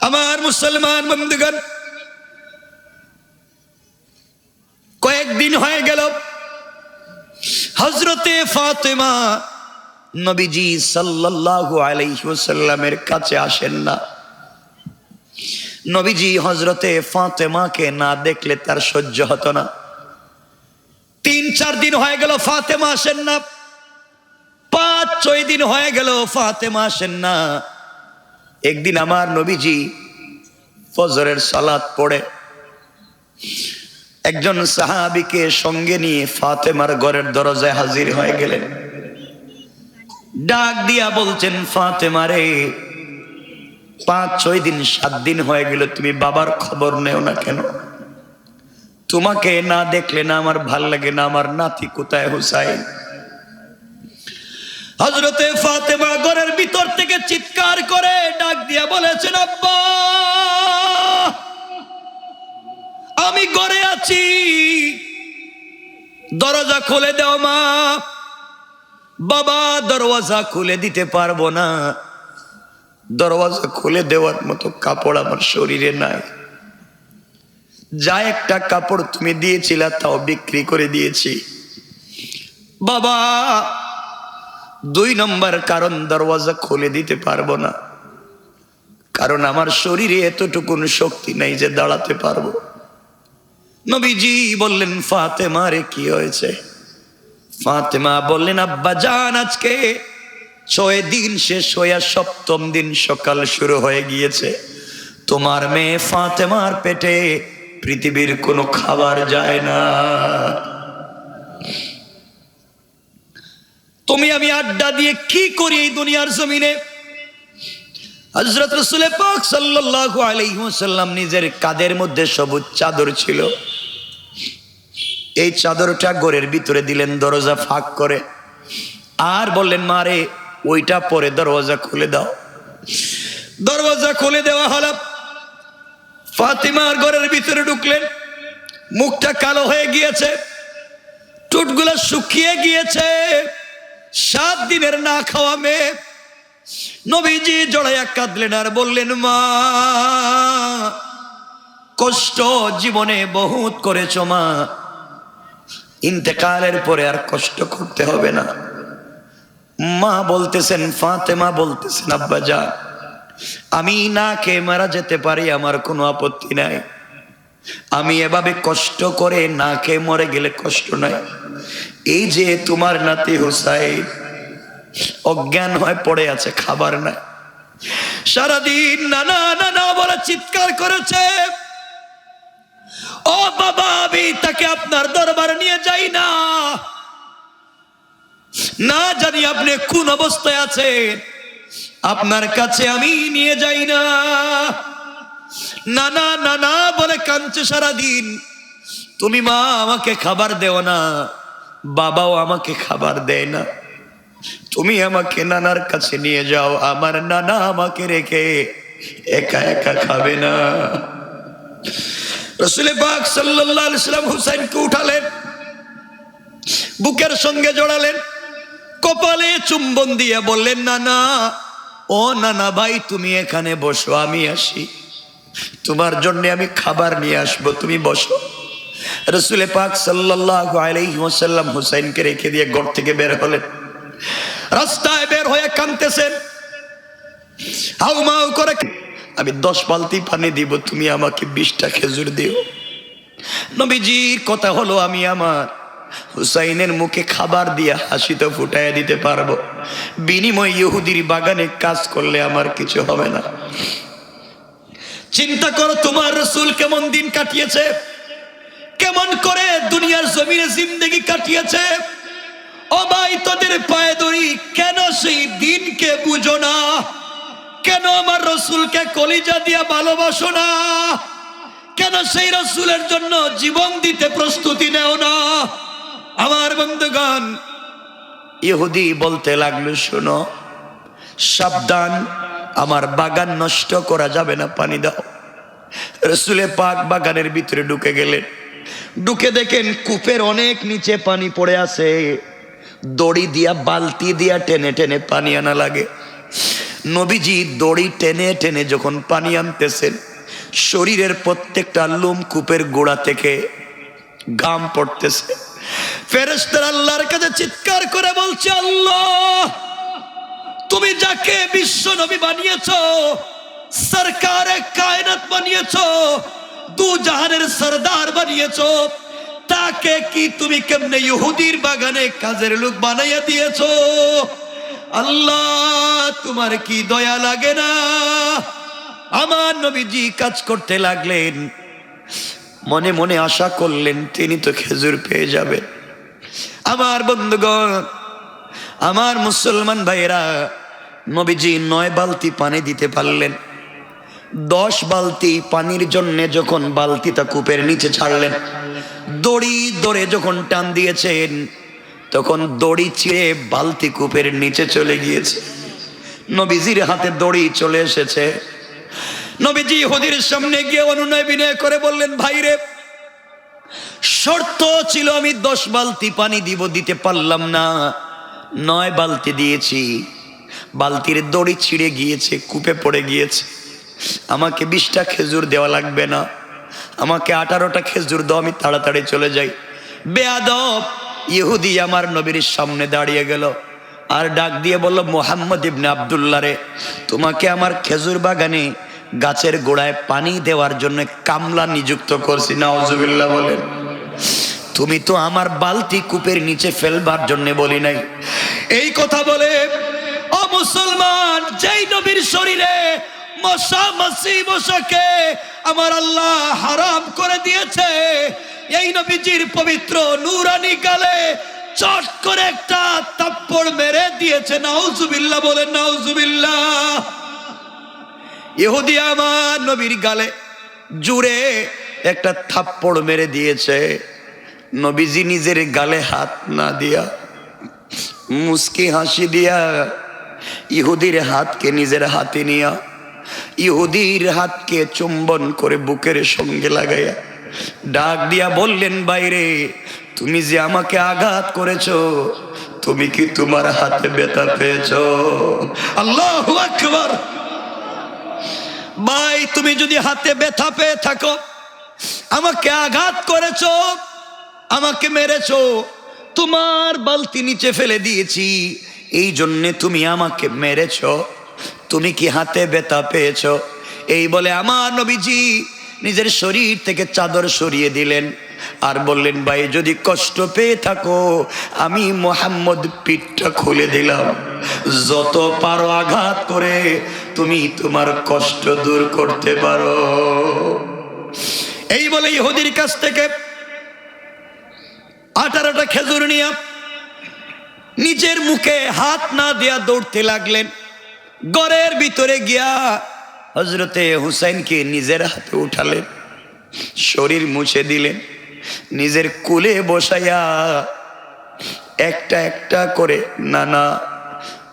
Speaker 1: আমার মুসলমান বন্ধুগণ, কয়েকদিন হয়ে গেল হযরতে ফাতেমা নবীজি সাল্লাল্লাহু আলাইহি ওয়াসাল্লামের কাছে আসেন না। নবীজি হযরতে ফাতেমাকে না দেখলে তার সহ্য হতো না। ৩-৪ দিন হয়ে গেল ফাতেমা আসেন না, ৫-৬ দিন হয়ে গেল ফাতেমা আসেন না। একদিন আমার নবীজি ফজরের সালাত পড়ে একজন সাহাবীকে সঙ্গে নিয়ে ফাতেমার ঘরের দরজায় হাজির হয়ে গেলেন। ডাক দিয়া বলছেন, ফাতেমা রে, ৫-৬ দিন ৭ দিন হয়ে গেল, তুমি বাবার খবর নেও না কেন? তোমাকে না দেখলে না আমার ভাল লাগে না, আমার নাতি কোথায় হুসাইন? হযরতে ফাতেমা ঘরের ভিতর থেকে চিৎকার করে ডাক দিয়া বলেছেন, আব্বা আমি ঘরে আছি, দরজা খুলে দাও মা। বাবা দরওয়াজা খুলে দিতে পারবো না, দরওয়াজা খুলে দেওয়ার মতো কাপড় আমার শরীরে নাই, যা একটা কাপড় তুমি দিয়েছিলা তাও বিক্রি করে দিয়েছি। বাবা ২ নম্বর কারণ, দরওয়াজা খুলে দিতে পারবো না, কারণ আমার শরীরে এতটুকুন শক্তি নাই যে দাঁড়াতে পারবো। নবীজি বললেন, ফাতেমা রে কি হয়েছে? ফাতেমা বললেন, আব্বা জান আজকে ৬ দিন শেষ হইয়া ৭ম দিন সকাল শুরু হয়ে গিয়েছে। তোমার মেয়ে ফাতেমার পেটে পৃথিবীর কোনো খাবার যায় না। তুমি আমি আড্ডা দিয়ে কি করি এই দুনিয়ার জমিনে? হযরত রাসূল পাক সাল্লাল্লাহু আলাইহি ওয়াসাল্লাম নিজের কাঁধের মধ্যে সবুজ চাদর ছিল, এই চাদরটা ঘরের ভিতরে দিলেন দরজা ফাঁক করে, আর বললেন, মারে ওইটা পরে দরজা খুলে দাও। দরজা খুলে দেওয়া হলো। ফাতেমার ঘরের ভিতরে ঢুকলেন, মুখটা কালো হয়ে গিয়েছে, ঠোঁটগুলো শুকিয়ে গিয়েছে, ৭ দিনের না খাওয়া মেয়ে। নবীজি জড়াইয়া কাঁদলেন আর বললেন, মা কষ্ট জীবনে বহুত করেছো মা, ইন্তেকালের পরে আর কষ্ট করতে হবে না। মা বলতেছেন, ফাতেমা বলতেছেন, আব্বা যা আমি না খেয়ে মারা যেতে পারি, আমার কোনো আপত্তি নাই, আমি এভাবে কষ্ট করে না খেয়ে মরে গেলে কষ্ট নাই। এই যে তোমার নাতি হুসাইন অজ্ঞান হয়ে পড়ে আছে, খাবার নাই, সারাদিন নানা নানা বলে চিৎকার করেছে, ও বাবা আমি তাকে আপনার দরবারে নিয়ে যাই না, না জানি আপনি কোন অবস্থায় আছেন, আপনার কাছে আমি নিয়ে যাই না। নানা নানা বলে কাঁদছে সারাদিন। তুমি মা আমাকে খাবার দেও না, বাবাও আমাকে খাবার দেয় না, তুমি আমাকে নানার কাছে নিয়ে যাও, আমার নানা আমাকে রেখে একা একা খাবে না। রাসূল পাক সাল্লাল্লাহু আলাইহি ওয়াসাল্লাম হুসাইনকে উঠালেন, বুকের সঙ্গে জড়ালেন, কপালে চুম্বন দিয়ে বললেন, নানা ও নানা ভাই তুমি এখানে বসো, আমি আসি, তোমার জন্য আমি খাবার নিয়ে আসবো, তুমি বসো। রাসূল পাক সাল্লাল্লাহু আলাইহি ওয়াসাল্লাম হুসাইনকে রেখে দিয়ে ঘর থেকে বের হলেন। রাস্তায় বের হয়ে কাঁদতেছেন, হাউমাউ করে, আমি 10 বালতি পানি দিব, তুমি আমাকে 20টা খেজুর দিও। নবীজির কথা হলো, আমি আমার হুসাইনের মুখে খাবার দিয়া হাসি তো ফুটাইয়া দিতে পারবো, বিনিময় ইহুদির বাগানে কাজ করলে আমার কিছু হবে না। চিন্তা করো তোমার রাসূল কেমন দিন কাটিয়েছে, কেমন করে দুনিয়ার জমিনে জিন্দেগি কাটিয়েছে। ও ভাই, তোদের পায়ে ধরি, কেন সেই দিনকে বুঝো না? কেন আমার রাসূলকে কলিজা দিয়া ভালোবাসো না? কেন সেই রাসূলের জন্য জীবন দিতে প্রস্তুতি নেও না? আমার বন্ধুগণ, ইহুদি বলতে লাগলো, শোনো সাবধান, আমার বাগান নষ্ট করা যাবে না, পানি দাও। রাসূলে পাক বাগানের ভিতরে ঢুকে গেলেন। ঢুকে দেখেন কূপের অনেক নিচে পানি পড়ে আছে। দড়ি দিয়া, বালতি দিয়া টেনে টেনে পানি আনা লাগে। নবীজি দড়ি টেনে টেনে যখন পানি আনতেছেন, শরীরের প্রত্যেকটা লোম কূপের গোড়া থেকে ঘাম পড়তেছে। ফেরেশতারা আল্লাহর কাছে চিৎকার করে বলছে, আল্লাহ, তুমি যাকে বিশ্ব নবী বানিয়েছো, সরকারে কায়নাত বানিয়েছো, দু জাহানের সরদার বানিয়েছো, তাকে কি তুমি কেমনে ইহুদির বাগানে কাজের লোক বানাইয়া দিয়েছো? আল্লাহ, তোমার কি দয়া লাগে না? আমার নবীজি কাজ করতে লাগলেন। মনে মনে আশা করলেন তিনি তো খেজুর পেয়ে যাবেন। আমার বন্ধুগণ, আমার মুসলমান ভাইয়েরা, নবীজি 9 বালতি পানি দিতে পারলেন। 10 বালতি পানির জন্য যখন বালতিটা কূপের নিচে ছাড়লেন, দড়ি ধরে যখন টান দিয়েছেন, তখন দড়ি ছিঁড়ে বালতি কূপের নিচে চলে গিয়েছে। নবীজির হাতে দড়ি চলে এসেছে। নবীজি ইহুদির সামনে গিয়ে অনুনয় বিনয় করে বললেন, ভাইরে, শর্ত ছিল আমি 10 বালতি পানি দিব, দিতে পারলাম না, 9 বালতি দিয়েছি, বালতির দড়ি ছিঁড়ে গিয়েছে, কূপে পড়ে গিয়েছে। আমাকে 20টা খেজুর দেওয়া লাগবে না, আমাকে 18টা খেজুর দাও, আমি তাড়াতাড়ি চলে যাই। বেয়াদব ইহুদি আমার নবীর সামনে দাঁড়িয়ে গেল আর ডাক দিয়ে বলল, মুহাম্মদ ইবনে আব্দুল্লাহ রে, তোমাকে আমার খেজুর বাগানে গাছের গোড়ায় পানি দেওয়ার জন্য কামলা নিযুক্ত করছি। নাউজুবিল্লাহ বলেন। তুমি তো আমার বালতি কূপের নিচে ফেলবার জন্য বলি নাই। এই কথা বলে, ও মুসলমান, যেই নবীর শরীরে মশা মাছি মশাকে আমার আল্লাহ হারাম করে দিয়েছে, এই নবীজির পবিত্র নূরানি গালে চট করে একটা থাপ্পড় মেরে দিয়েছে। নাউজুবিল্লাহ বলেন, নাউজুবিল্লাহ। ইহুদি আমার নবীর গালে জুড়ে একটা থাপ্পড় মেরে দিয়েছে। নবীজি নিজের গালে হাত না দিয়া মুস্কি হাসি দিয়া ইহুদির হাতকে নিজের হাতে নিয়া ইহুদির হাতকে চুম্বন করে বুকের সঙ্গে লাগাইয়া ডাক দিয়া বললেন, বাইরে, তুমি যে আমাকে আঘাত করেছো, তুমি কি তোমার হাতে ব্যথা পেয়েছো? আল্লাহু আকবার। ভাই, তুমি যদি হাতে ব্যথা পেয়ে থাকো, আমাকে আঘাত করেছো, আমাকে মেরেছো, তোমার বালতি নিচে ফেলে দিয়েছি, এই জন্যে তুমি আমাকে মেরেছো, তুমি কি হাতে ব্যথা পেয়েছো? এই বলে আমার নবীজি নিজের শরীর থেকে চাদর সরিয়ে দিলেন আর বললেন, ভাই, যদি কষ্ট পেয়ে থাকো, আমি মুহাম্মদ পিঠটা খুলে দিলাম, যত পারো আঘাত করে তুমি তোমার কষ্ট দূর করতে পারো। এই বলে ইহুদির কাছ থেকে 18টা খেজুর নিয়ে নিজের মুখে হাত না দিয়া দৌড়তে লাগলেন। ঘরের ভিতরে গিয়া হযরতে হুসাইনকে নিজের হাতে উঠালেন, শরীর মুছে দিলেন, নিজের কোলে বসাইয়া একটা একটা করে নানা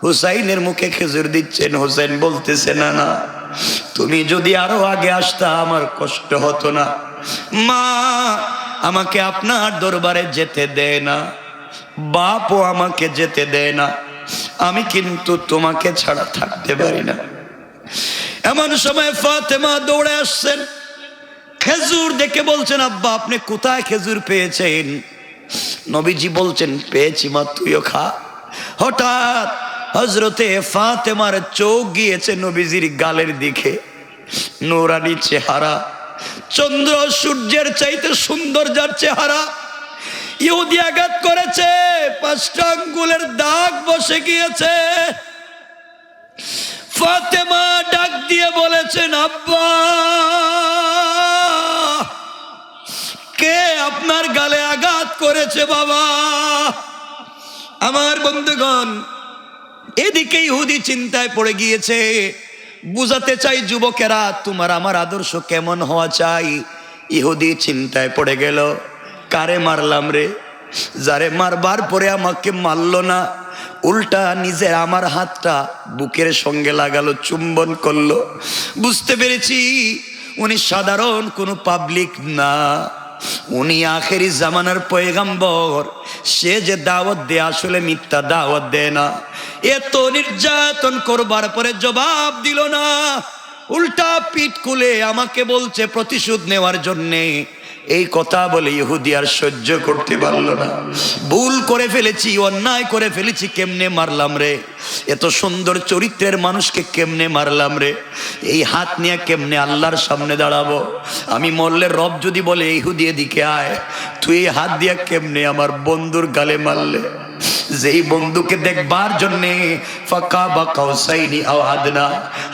Speaker 1: হুসাইনের মুখে খেজুর দিচ্ছেন। হুসাইন বলতেছে, নানা, তুমি যদি আরো আগে আসতা আমার কষ্ট হতো না। মা আমাকে আপনার দরবারে যেতে দেয় না, বাপও আমাকে যেতে দেয় না, আমি কিন্তু তোমাকে ছাড়া থাকতে পারি না। এমন সময় ফাতেমা দৌড়ে আসছেন, খেজুর দেখে বলছেন, আব্বা, আপনি কোথায় খেজুর পেয়েছেন? নবীজি বলছেন, পেয়েছি মা, তুইও খা। হঠাৎ হযরতে ফাতেমার চোখ গিয়েছে নবীজির গালের দিকে। নূরানি চেহারা, চন্দ্র সূর্যের চাইতে সুন্দর যার চেহারা, ইহুদি আঘাত করেছে, 5টা আঙ্গুলের দাগ বসে গিয়েছে। ফাতেমা ডাক দিয়ে বলেছেন, আব্বা, কে আপনার গালে আঘাত করেছে বাবা? আমার বন্ধুগণ, এদিকে ইহুদি চিন্তায় পড়ে গিয়েছে। বুঝাতে চাই যুবকেরা, তোমার আমার আদর্শ কেমন হওয়া চাই। ইহুদি চিন্তায় পড়ে গেল, কারে মারলাম রে? যারে মারবার পরে আমাকে মারলো না, উল্টা নিজের আমার হাতটা বুকের সঙ্গে লাগালো, চুম্বন করলো। বুঝতে পেরেছি উনি সাধারণ কোনো পাবলিক না, উনি আখেরি জামানার পয়গম্বর। সে যে দাওয়াত দেয় আসলে মিথ্যা দাওয়াত দেয় না। এত নির্যাতন করবার পরে জবাব দিল না, উল্টা পিঠ খুলে আমাকে বলছে প্রতিশোধ নেওয়ার জন্যে। এই কথা বলে ইহুদি আর সহ্য করতে পারল না। ভুল করে ফেলেছি, অন্যায় করে ফেলেছি, কেমনে মারলাম রে? এত সুন্দর চরিত্রের মানুষকে কেমনে মারলাম রে? এই হাত নিয়ে কেমনে আল্লাহর সামনে দাঁড়াবো? আমি মরলে রব যদি বলে ইহুদি এদিকে আয়, তুই এই হাত দিয়া কেমনে আমার বন্ধুর গালে মারলে? যেই বন্ধুকে দেখবার জন্যে ফাঁকা বা কাউসাইনি আও আদনা,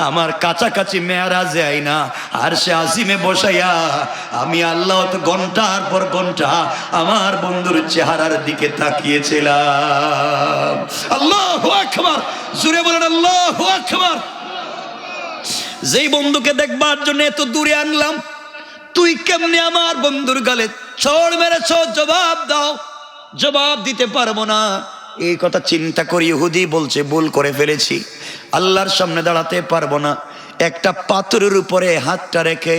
Speaker 1: আমার কাছাকাছি মেয়ারাজে আইনা আর সে আসিমে বসাইয়া আমি আল্লাহ তো ঘন্টার পর ঘন্টা আমার বন্ধুর চেহারার দিকে তাকিয়েছিলাম। আল্লাহু আকবার, জোরে বলেন আল্লাহু আকবার। যেই বন্ধুকে দেখবার জন্য এত দূরে আনলাম, তুই কেমনে আমার বন্ধুর গালে ছড় মেরেছ? জবাব দাও। জবাব দিতে পারবো না। এই কথা চিন্তা করি ইহুদি বলছে, ভুল করে ফেলেছি, আল্লাহর সামনে দাঁড়াতে পারবো না। একটা পাথরের উপরে হাতটা রেখে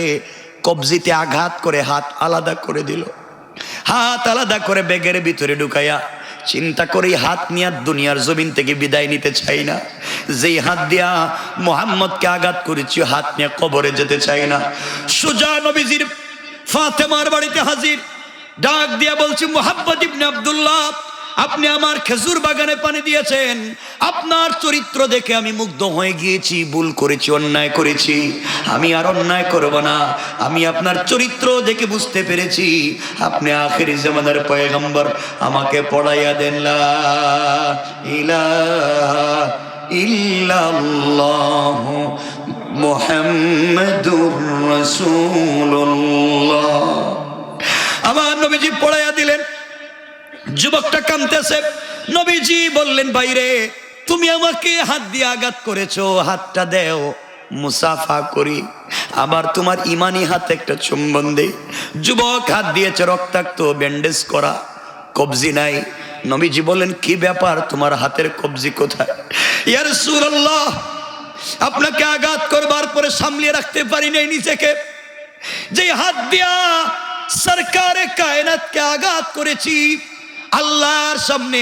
Speaker 1: কবজিতে আঘাত করে হাত আলাদা করে দিল। হাত আলাদা করে ব্যাগের ভিতরে ঢুকাইয়া চিন্তা করি, হাত নিয়ে দুনিয়ার জমিন থেকে বিদায় নিতে চাই না। যেই হাত দিয়া মুহাম্মদকে আঘাত করেছি, হাত নিয়ে কবরে যেতে চাই না। সোজা নবীজির ফাতেমার বাড়িতে হাজির, ডাক দিয়া বলছি, মুহাম্মদ ইবনে আব্দুল্লাহ, আপনি আমার খেজুর বাগানে পানি দিয়েছেন, আপনার চরিত্র দেখে আমি মুগ্ধ হয়ে গিয়েছি। ভুল করেছি, অন্যায় করেছি, আমি আর অন্যায় করব না। আমি আপনার চরিত্র দেখে বুঝতে পেরেছি আপনি আখেরি জামানার পয়গম্বর। আমাকে পড়াইয়া দেন লা ইলাহা ইল্লাল্লাহু মুহাম্মাদুর রাসূলুল্লাহ। আমার নবীজি পড়াইয়া দিলেন। যুবকটা কাঁদতেছে। নবীজি বললেন, বাইরে তুমি আমাকে হাত দিয়ে আঘাত করেছো, হাতটা দেও, মুসাফা করি। আবার তোমার ইমানি হাতে একটা চুম্বন দেই। যুবক হাত দিয়েছে, রক্তাক্ত, ব্যান্ডেজ করা, কবজি নাই। নবীজি বললেন, কি ব্যাপার, তোমার হাতের কবজি কোথায়? ইয়া রাসূলুল্লাহ, আপনাকে আঘাত করবার পরে সামলিয়ে রাখতে পারি নাই নিজেকে। যে হাত দিয়া সরকারে কায়নাতকে আঘাত করেছি, আল্লাহর সামনে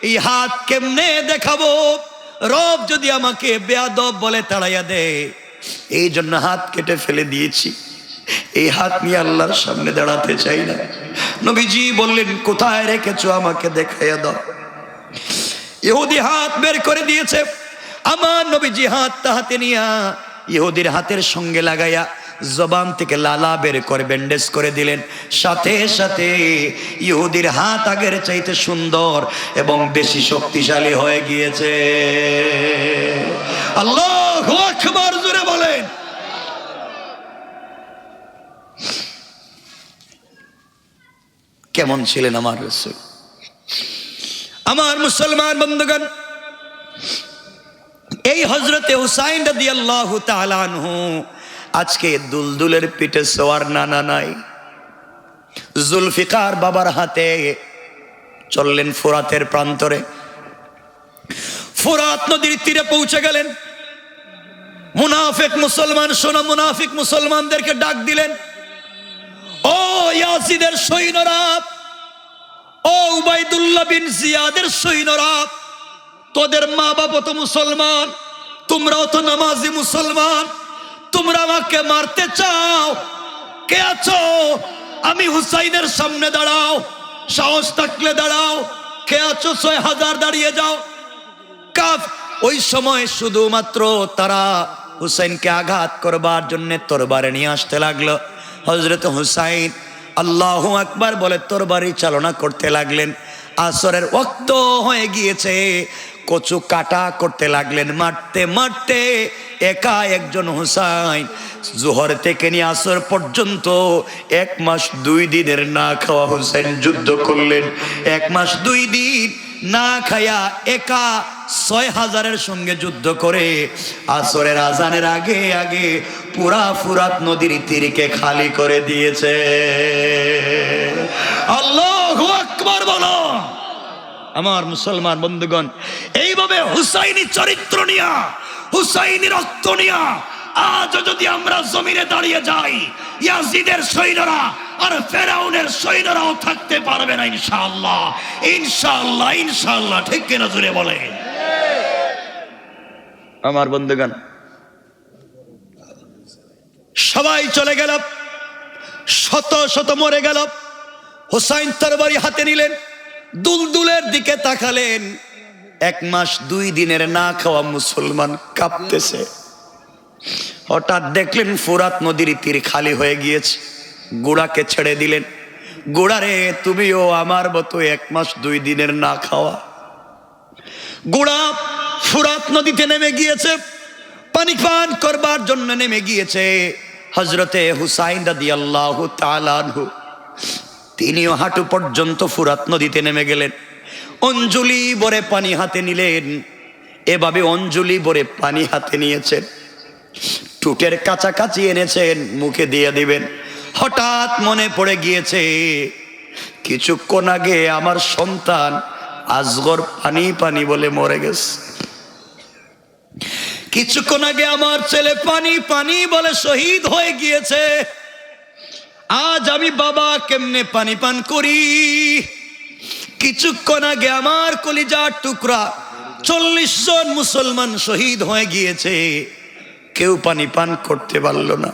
Speaker 1: এই হাত কেমনে দেখাবো? রব যদি আমাকে বেয়াদব বলে তাড়াইয়া দেয়, এই জন্য হাত কেটে ফেলে দিয়েছি। এই হাত নিয়ে আল্লাহর সামনে দাঁড়াতে চাই না। নবীজি বললেন, কোথায় রেখেছো আমাকে দেখাইয়া দাও। ইহুদি হাত বের করে দিয়েছে। আমার নবীজি হাতটা হাতে নিয়া ইহুদির হাতের সঙ্গে লাগাইয়া জবান থেকে লালা বের করে ব্যান্ডেজ করে দিলেন। সাথে সাথে ইহুদির হাত আগের চাইতে সুন্দর এবং বেশি শক্তিশালী হয়ে গিয়েছে। আল্লাহু আকবার, জোরে বলেন। কেমন ছিলেন আমার রাসূল? আমার মুসলমান বন্ধুগণ, এই হযরতে হুসাইন রাদিয়াল্লাহু তাআলা আনহু আজকে দুলদুলের পিঠে সোয়ার নানা নাই। জুলফিকার বাবার হাতে চললেন ফোরাতের প্রান্তরে। ফোরাত নদীর তীরে পৌঁছে গেলেন। মুনাফিক মুসলমান, শোনো, মুনাফিক মুসলমানদেরকে ডাক দিলেন, ও ইয়াজিদের সৈন্যরা, ও উবাইদুল্লাহ বিন জিয়াদের সৈন্যরা, তোদের মা বাবা তো মুসলমান, তোমরাও তো নামাজি মুসলমান, তোমরা আমাকে মারতে চাও? কে আছো? আমি হুসাইনের সামনে দাঁড়াও, সাহস থাকলে দাঁড়াও। কে আছো? 6000 দাঁড়িয়ে যাও। কাফ ওই সময় শুধুমাত্র তারা হুসাইনকে আঘাত করবার জন্য তরবারে নিয়ে আসতে লাগলো। হযরত হুসাইন আল্লাহু আকবার বলে তরবারি চালনা করতে লাগলেন। আসরের ওয়াক্ত হয়ে গিয়েছে, কচু কাটা করতে লাগলেন। মারতে মারতে একা একজন হুসাইন জোহর থেকে নিয়ে আসর পর্যন্ত 1 মাস 2 দিনের না খাওয়া হুসাইন যুদ্ধ করলেন। 1 মাস 2 দিন না খায়া একা 6000-এর সঙ্গে যুদ্ধ করে আসরের আজানের আগে আগে পুরা ফুরাত নদীর তীরকে খালি করে দিয়েছে। আল্লাহু আকবার বলো। আমার মুসলমান বন্ধুগণ, এইভাবে হুসাইনি চরিত্র নিয়া, হুসাইনি রক্ত নিয়া আজ যদি আমরা জমিনে দাঁড়িয়ে যাই, ইয়াজিদের সৈন্যরা আর ফেরাউনের সৈন্যরাও থাকতে পারবে না ইনশাআল্লাহ। ইনশাআল্লাহ, ইনশাআল্লাহ, ঠিক কিনা জোরে বলে। আমার বন্ধুগণ, সবাই চলে গেল, শত শত মরে গেল। হুসাইন তরবারি হাতে নিলেন, দুলদুলের দিকে তাকালেন। 1 মাস 2 দিনের না খাওয়া মুসলমান কাঁপতেছে। হঠাৎ দেখলেন ফুরাত নদীর তীর খালি হয়ে গিয়েছে। গোড়াকে ছেড়ে দিলেন, গোড়ারে তুমিও আমার মতো 1 মাস 2 দিনের না খাওয়া। গোড়া ফুরাত নদীতে নেমে গিয়েছে, পানি পান করবার জন্য নেমে গিয়েছে। হযরতে হুসাইন রাদিয়াল্লাহু তাআলা আনহু তিনিও হাঁটু পর্যন্ত ফুরাত নদীতে নেমে গেলেন। অঞ্জলি ভরে পানি হাতে নিলেন। এভাবে অঞ্জলি ভরে পানি হাতে নিয়েছেন, টুটের কাছাকাছি এনেছেন, মুখে দিয়ে দিবেন। হঠাৎ মনে পড়ে গিয়েছে কিছুক্ষণ আগে আমার সন্তান আসগর পানি পানি বলে মরে গেছে। কিছুক্ষণ আগে আমার ছেলে পানি পানি বলে শহীদ হয়ে গিয়েছে। আজ আমি বাবা কেমনে পানি পান করি? কিছুক্ষণ আগে আমার কলিজার টুকরা 40 জন মুসলমান শহীদ হয়ে গিয়েছে, কেউ পানি পান করতে পারল না।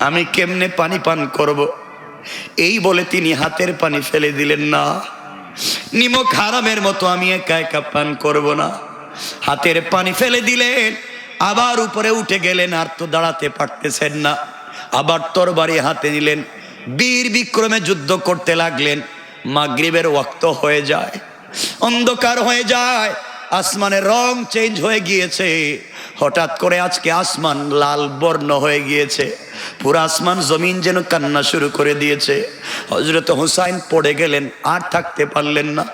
Speaker 1: আমি কেমনে পানি পান করব? এই বলে তিনি হাতের পানি ফেলে দিলেন। না, নিমক হারামের মতো আমি একা একা পান করব না। হাতের পানি ফেলে দিলেন, আবার উপরে উঠে গেলেন। আর তো দাঁড়াতে পারতেছেন না, আবার তরবারি হাতে নিলেন, বীর বিক্রমে যুদ্ধ করতে লাগলেন। মাগরিবের ওয়াক্ত হয়ে যায়, অন্ধকার হয়ে যায়, আসমানের রং চেঞ্জ হয়ে গিয়েছে। হঠাৎ করে আজকে আসমান লাল বর্ণ হয়ে গিয়েছে, পুরো আসমান জমিন যেন কান্না শুরু করে দিয়েছে। হযরত হুসাইন পড়ে গেলেন, আর থাকতে পারলেন না।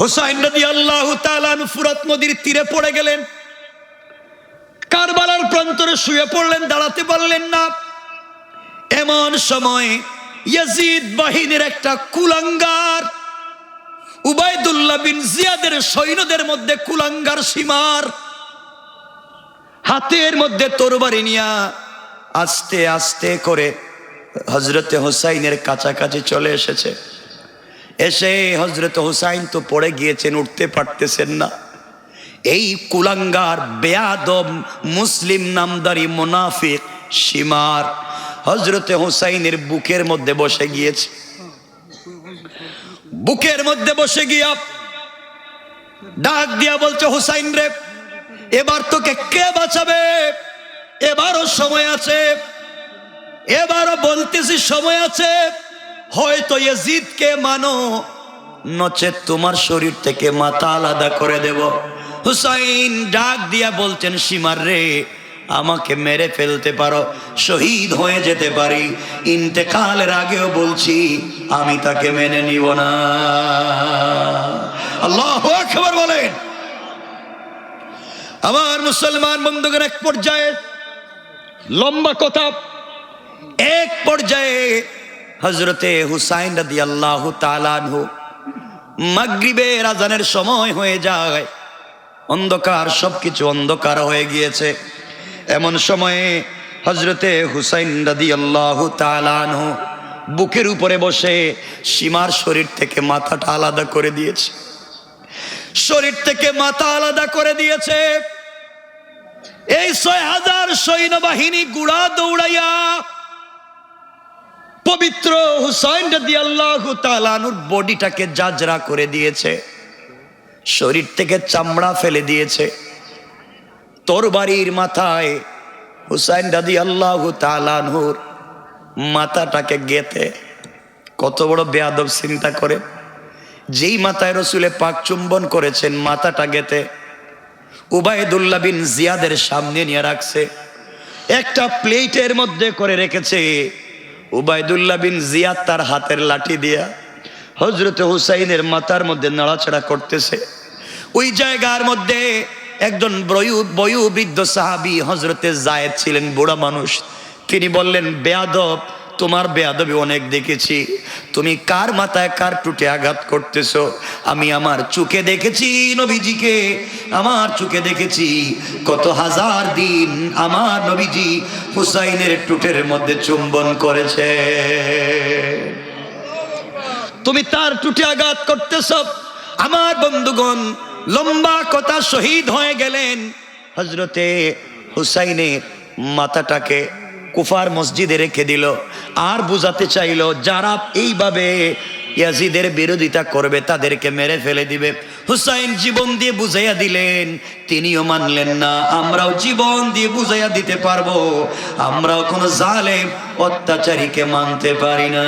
Speaker 1: হুসাইন রাদিয়াল্লাহু তাআলা আনহু ফুরাত নদীর তীরে পড়ে গেলেন, কারবালার প্রান্তরে শুয়ে পড়লেন, দাঁড়াতে পারলেন না। এমন সময় ইয়াজিদ বাহিনীর একটা কুলাঙ্গার, উবাইদুল্লাহ বিন জিয়াদের সৈন্যদের মধ্যে কুলাঙ্গার সীমার, হাতের মধ্যে তরবারি নিয়া আস্তে আস্তে করে হযরতে হুসাইনের কাছাকাছি চলে এসেছে। এসে হযরত হুসাইন তো পড়ে গিয়েছেন, উঠতে পারতেছেন না। এই কুলাঙ্গার বেয়াদব মুসলিম নামদারি মুনাফিক সীমার হযরতে হুসাইনের বুকের মধ্যে বসে গিয়েছে। বুকের মধ্যে বসে গিয়া ডাক দিয়া বলছে, হুসাইন রে, এবার তোকে কে বাঁচাবে? এবারও সময় আছে, এবারও বলতেছি সময় আছে। হয়তো ইয়াজিদকে মানো, নচেত তোমার শরীর থেকে মাথা আলাদা করে দেব। হুসাইন ডাক দিয়া বলছেন, সীমার রে, আমাকে মেরে ফেলতে পারো, শহীদ হয়ে যেতে পারি, ইন্তেকালের আগেও বলছি আমি তাকে মেনে নিব না। আল্লাহু আকবার বলেন। আমার মুসলমান বন্ধুগণ, এক পর্যায়ে, লম্বা কথা, এক পর্যায়ে হযরতে হুসাইন রাদিয়াল্লাহু তাআলা আনহু মাগরিবের আজানের সময় হয়ে যায়, অন্ধকার, সবকিছু অন্ধকার হয়ে গিয়েছে। এমন সময়ে হযরতে হুসাইন রাদিয়াল্লাহু তাআলা আনহু বুকের উপরে বসে সীমার শরীর থেকে মাথাটা আলাদা করে দিয়েছে, শরীর থেকে মাথা আলাদা করে দিয়েছে। এই 6000 সৈন্যবাহিনী গুড়া দৌড়াইয়া পবিত্র হুসাইন রাদিয়াল্লাহু তাআলা আনহুর বডিটাকে জাজরা করে দিয়েছে, শরীর থেকে চামড়া ফেলে দিয়েছে। তরবারির মাথায় হুসাইন রাদিয়াল্লাহু তাআলা আনহুর মাথাটাকে গেতে, কত বড় বেয়াদব চিন্তা করে, যেই মাথায় রসুলে পাক চুম্বন করেছেন মাথাটা গেতে উবাইদুল্লাহ বিন জিয়াদের সামনে নিয়ে রাখছে, একটা প্লেটের মধ্যে করে রেখেছে। উবাইদুল্লাহ বিন জিয়াদ তার হাতের লাঠি দিয়া হযরত হুসাইনের মাথার মধ্যে নাড়াচাড়া করতেছে। ওই জায়গার মধ্যে একজন বয়োবৃদ্ধ সাহাবী হযরতে যায়েদ ছিলেন, বুড়া মানুষ। তিনি বললেন, বেয়াদব, তোমার বেয়াদবি অনেক দেখেছি, তুমি কার মাথায় কার টুটে আঘাত করতেছো? আমি আমার চোখে দেখেছি নবীজিকে, আমার চোখে দেখেছি কত হাজার দিন আমার নবীজি হুসাইনের টুটের মধ্যে চুম্বন করেছে, তুমি তার টুটে আঘাত করতেছ। আমার বন্ধুগণ, লম্বা কথা, শহীদ হয়ে গেলেন। হযরতে হুসাইনের মাথাটাকে কুফার মসজিদে রেখে দিল, আর বুঝাতে চাইল যারা এইভাবে ইয়াজিদের বিরোধিতা করবে তাদেরকে মেরে ফেলে দিবে। হুসাইন জীবন দিয়ে বুঝাইয়া দিলেন, তিনিও মানলেন না। আমরাও জীবন দিয়ে বুঝাইয়া দিতে পারবো, আমরাও কোনো জালেম অত্যাচারীকে মানতে পারি না।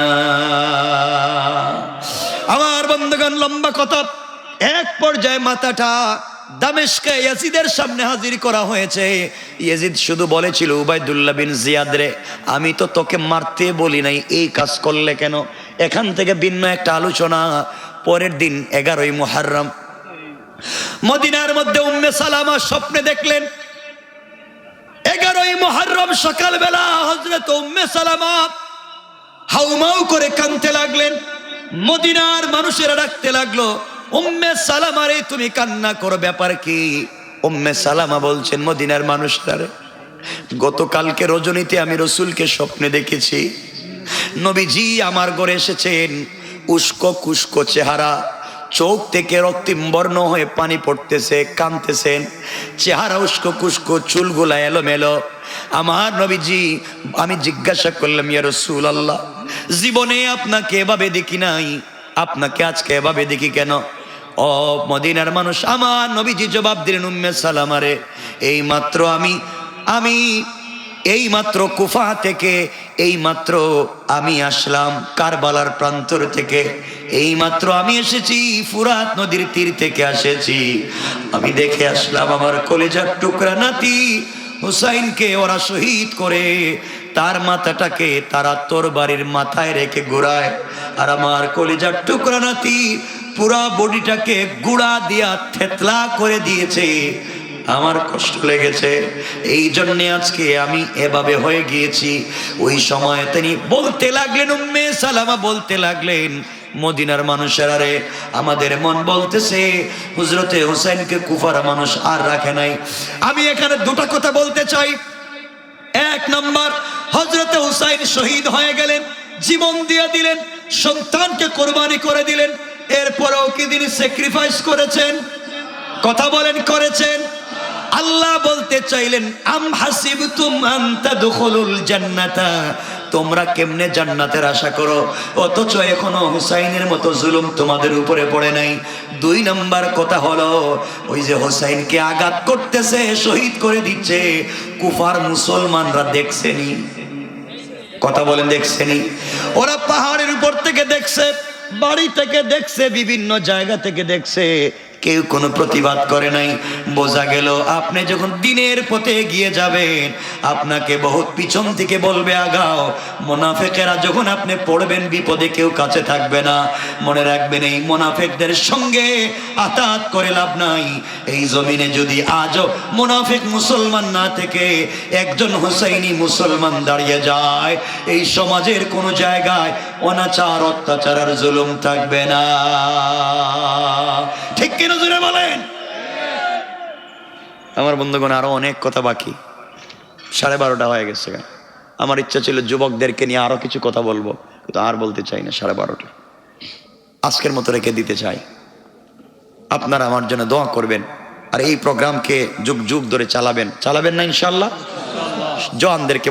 Speaker 1: আমার বন্ধুগণ, লম্বা কথা, এক পর্যায়ে মাথাটা দামেস্কে ইয়াজিদের সামনে হাজির করা হয়েছে। ইয়াজিদ শুধু বলেছিল, উবাইদুল্লাহ বিন জিয়াদ রে, আমি তো তোকে মারতে বলি নাই, এই কাজ করলে কেন? এখান থেকে ভিন্ন একটা আলোচনা। পরের দিন 11ই মুহররম মদিনার মধ্যে উম্মে সালামা স্বপ্নে দেখলেন। 11ই মুহররম সকালবেলা হযরত উম্মে সালামা হাউমাউ করে কাঁদতে লাগলেন। মদিনার মানুষেরা ডাকতে লাগলো, উম্মে সালামা রে, তুমি কান্না করো, ব্যাপার কি? উম্মে সালামা বলছেন, মদিনার মানুষরা রে, গতকালকে রজনীতে আমি রসুলকে স্বপ্নে দেখেছি, নবীজি আমার ঘরে এসেছেন, উস্কো কুস্কো চেহারা, চোখ থেকে রক্তিম বর্ণ হয়ে পানি পড়তেছে, কাঁদতেছেন, চেহারা উস্কো কুস্কো, চুলগুলা এলোমেলো। আমার নবীজি, আমি জিজ্ঞাসা করলাম, ইয়া রাসূলুল্লাহ, জীবনে আপনাকে এভাবে দেখি নাই, আপনাকে আজকে এভাবে দেখি কেন? ও মদিনার মানুষ, আমার নবীজি জবাব দিলেন, উম্মে সালামা রে, এই মাত্র কুফা থেকে আমি আসলাম, কারবালার প্রান্তর থেকে এই মাত্র আমি এসেছি, ফুরাত নদীর তীর থেকে এসেছি। আমি দেখে আসলাম আমার কলেজার টুকরা নাতি হুসাইনকে ওরা শহীদ করে তার মাথাটাকে তারা তরবারির মাথায় রেখে ঘোরায়, আর আমার কলেজার টুকরা নাতি পুরা বডিটাকে গুড়া দিয়া থেতলা করে দিয়েছে। আমার কষ্ট লেগেছে, এই জন্যে আজকে আমি এভাবে হয়ে গিয়েছি। ওই সময় তিনি বলতে লাগলেন, উম্মে সালামা বলতে লাগলেন, মদিনার মানুষেরা রে, আমাদের মন বলতেছে হযরতে হুসাইনকে কুফার মানুষ আর রাখে নাই। আমি এখানে দুটো কথা বলতে চাই। এক নাম্বার, হযরতে হুসাইন শহীদ হয়ে গেলেন, জীবন দিয়ে দিলেন, সন্তানকে কোরবানি করে দিলেন, এরপরেও কি তিনি স্যাক্রিফাইস করেছেন? কথা বলেন, করেছেন? আল্লাহ বলতে চাইলেন, আম হাসিবতুম আন তাদখুলুল জান্নাতা, তোমরা কেমনে জান্নাতের আশা করো, অথচ এখনো হুসাইনের মতো জুলুম তোমাদের উপরে পড়ে নাই। দুই নাম্বার কথা হলো, ওই যে হুসাইনকে আঘাত করতেছে, শহীদ করে দিচ্ছে, কুফার মুসলমানরা দেখছেনি? কথা বলেন, দেখছেনি? ওরা পাহাড়ের উপর থেকে দেখছে, বাড়ি থেকে দেখছে, বিভিন্ন জায়গা থেকে দেখছে, কেউ কোনো প্রতিবাদ করে নাই। বোঝা গেল আপনি যখন দিনের পথে এগিয়ে যাবেন, আপনাকে বহুত পিছন থেকে বলবে আগাও। মুনাফিকেরা যখন আপনি পড়বেন বিপদে, কেউ কাছে থাকবে না। মনে রাখবেন, এই মুনাফিকদের সঙ্গে আতাত করে লাভ নাই। এই জমিনে যদি আজও মুনাফিক মুসলমান না থেকে একজন হুসাইনি মুসলমান দাঁড়িয়ে যায়, এই সমাজের কোনো জায়গায় অনাচার, অত্যাচার আর জুলুম থাকবে না। ঠিক কিনা জোরে বলেন? আমার বন্ধুগণ, আরো অনেক কথা বাকি, 12:30 হয়ে গেছে। আমার ইচ্ছা ছিল যুবকদেরকে নিয়ে আরো কিছু কথা বলবো, কিন্তু আর বলতে চাই না। 12:30 আজকের মতো রেখে দিতে চাই। আপনারা আমার জন্য দোয়া করবেন, আর এই প্রোগ্রামকে যুগ যুগ ধরে চালাবেন না ইনশাআল্লাহ। জওয়ানদেরকে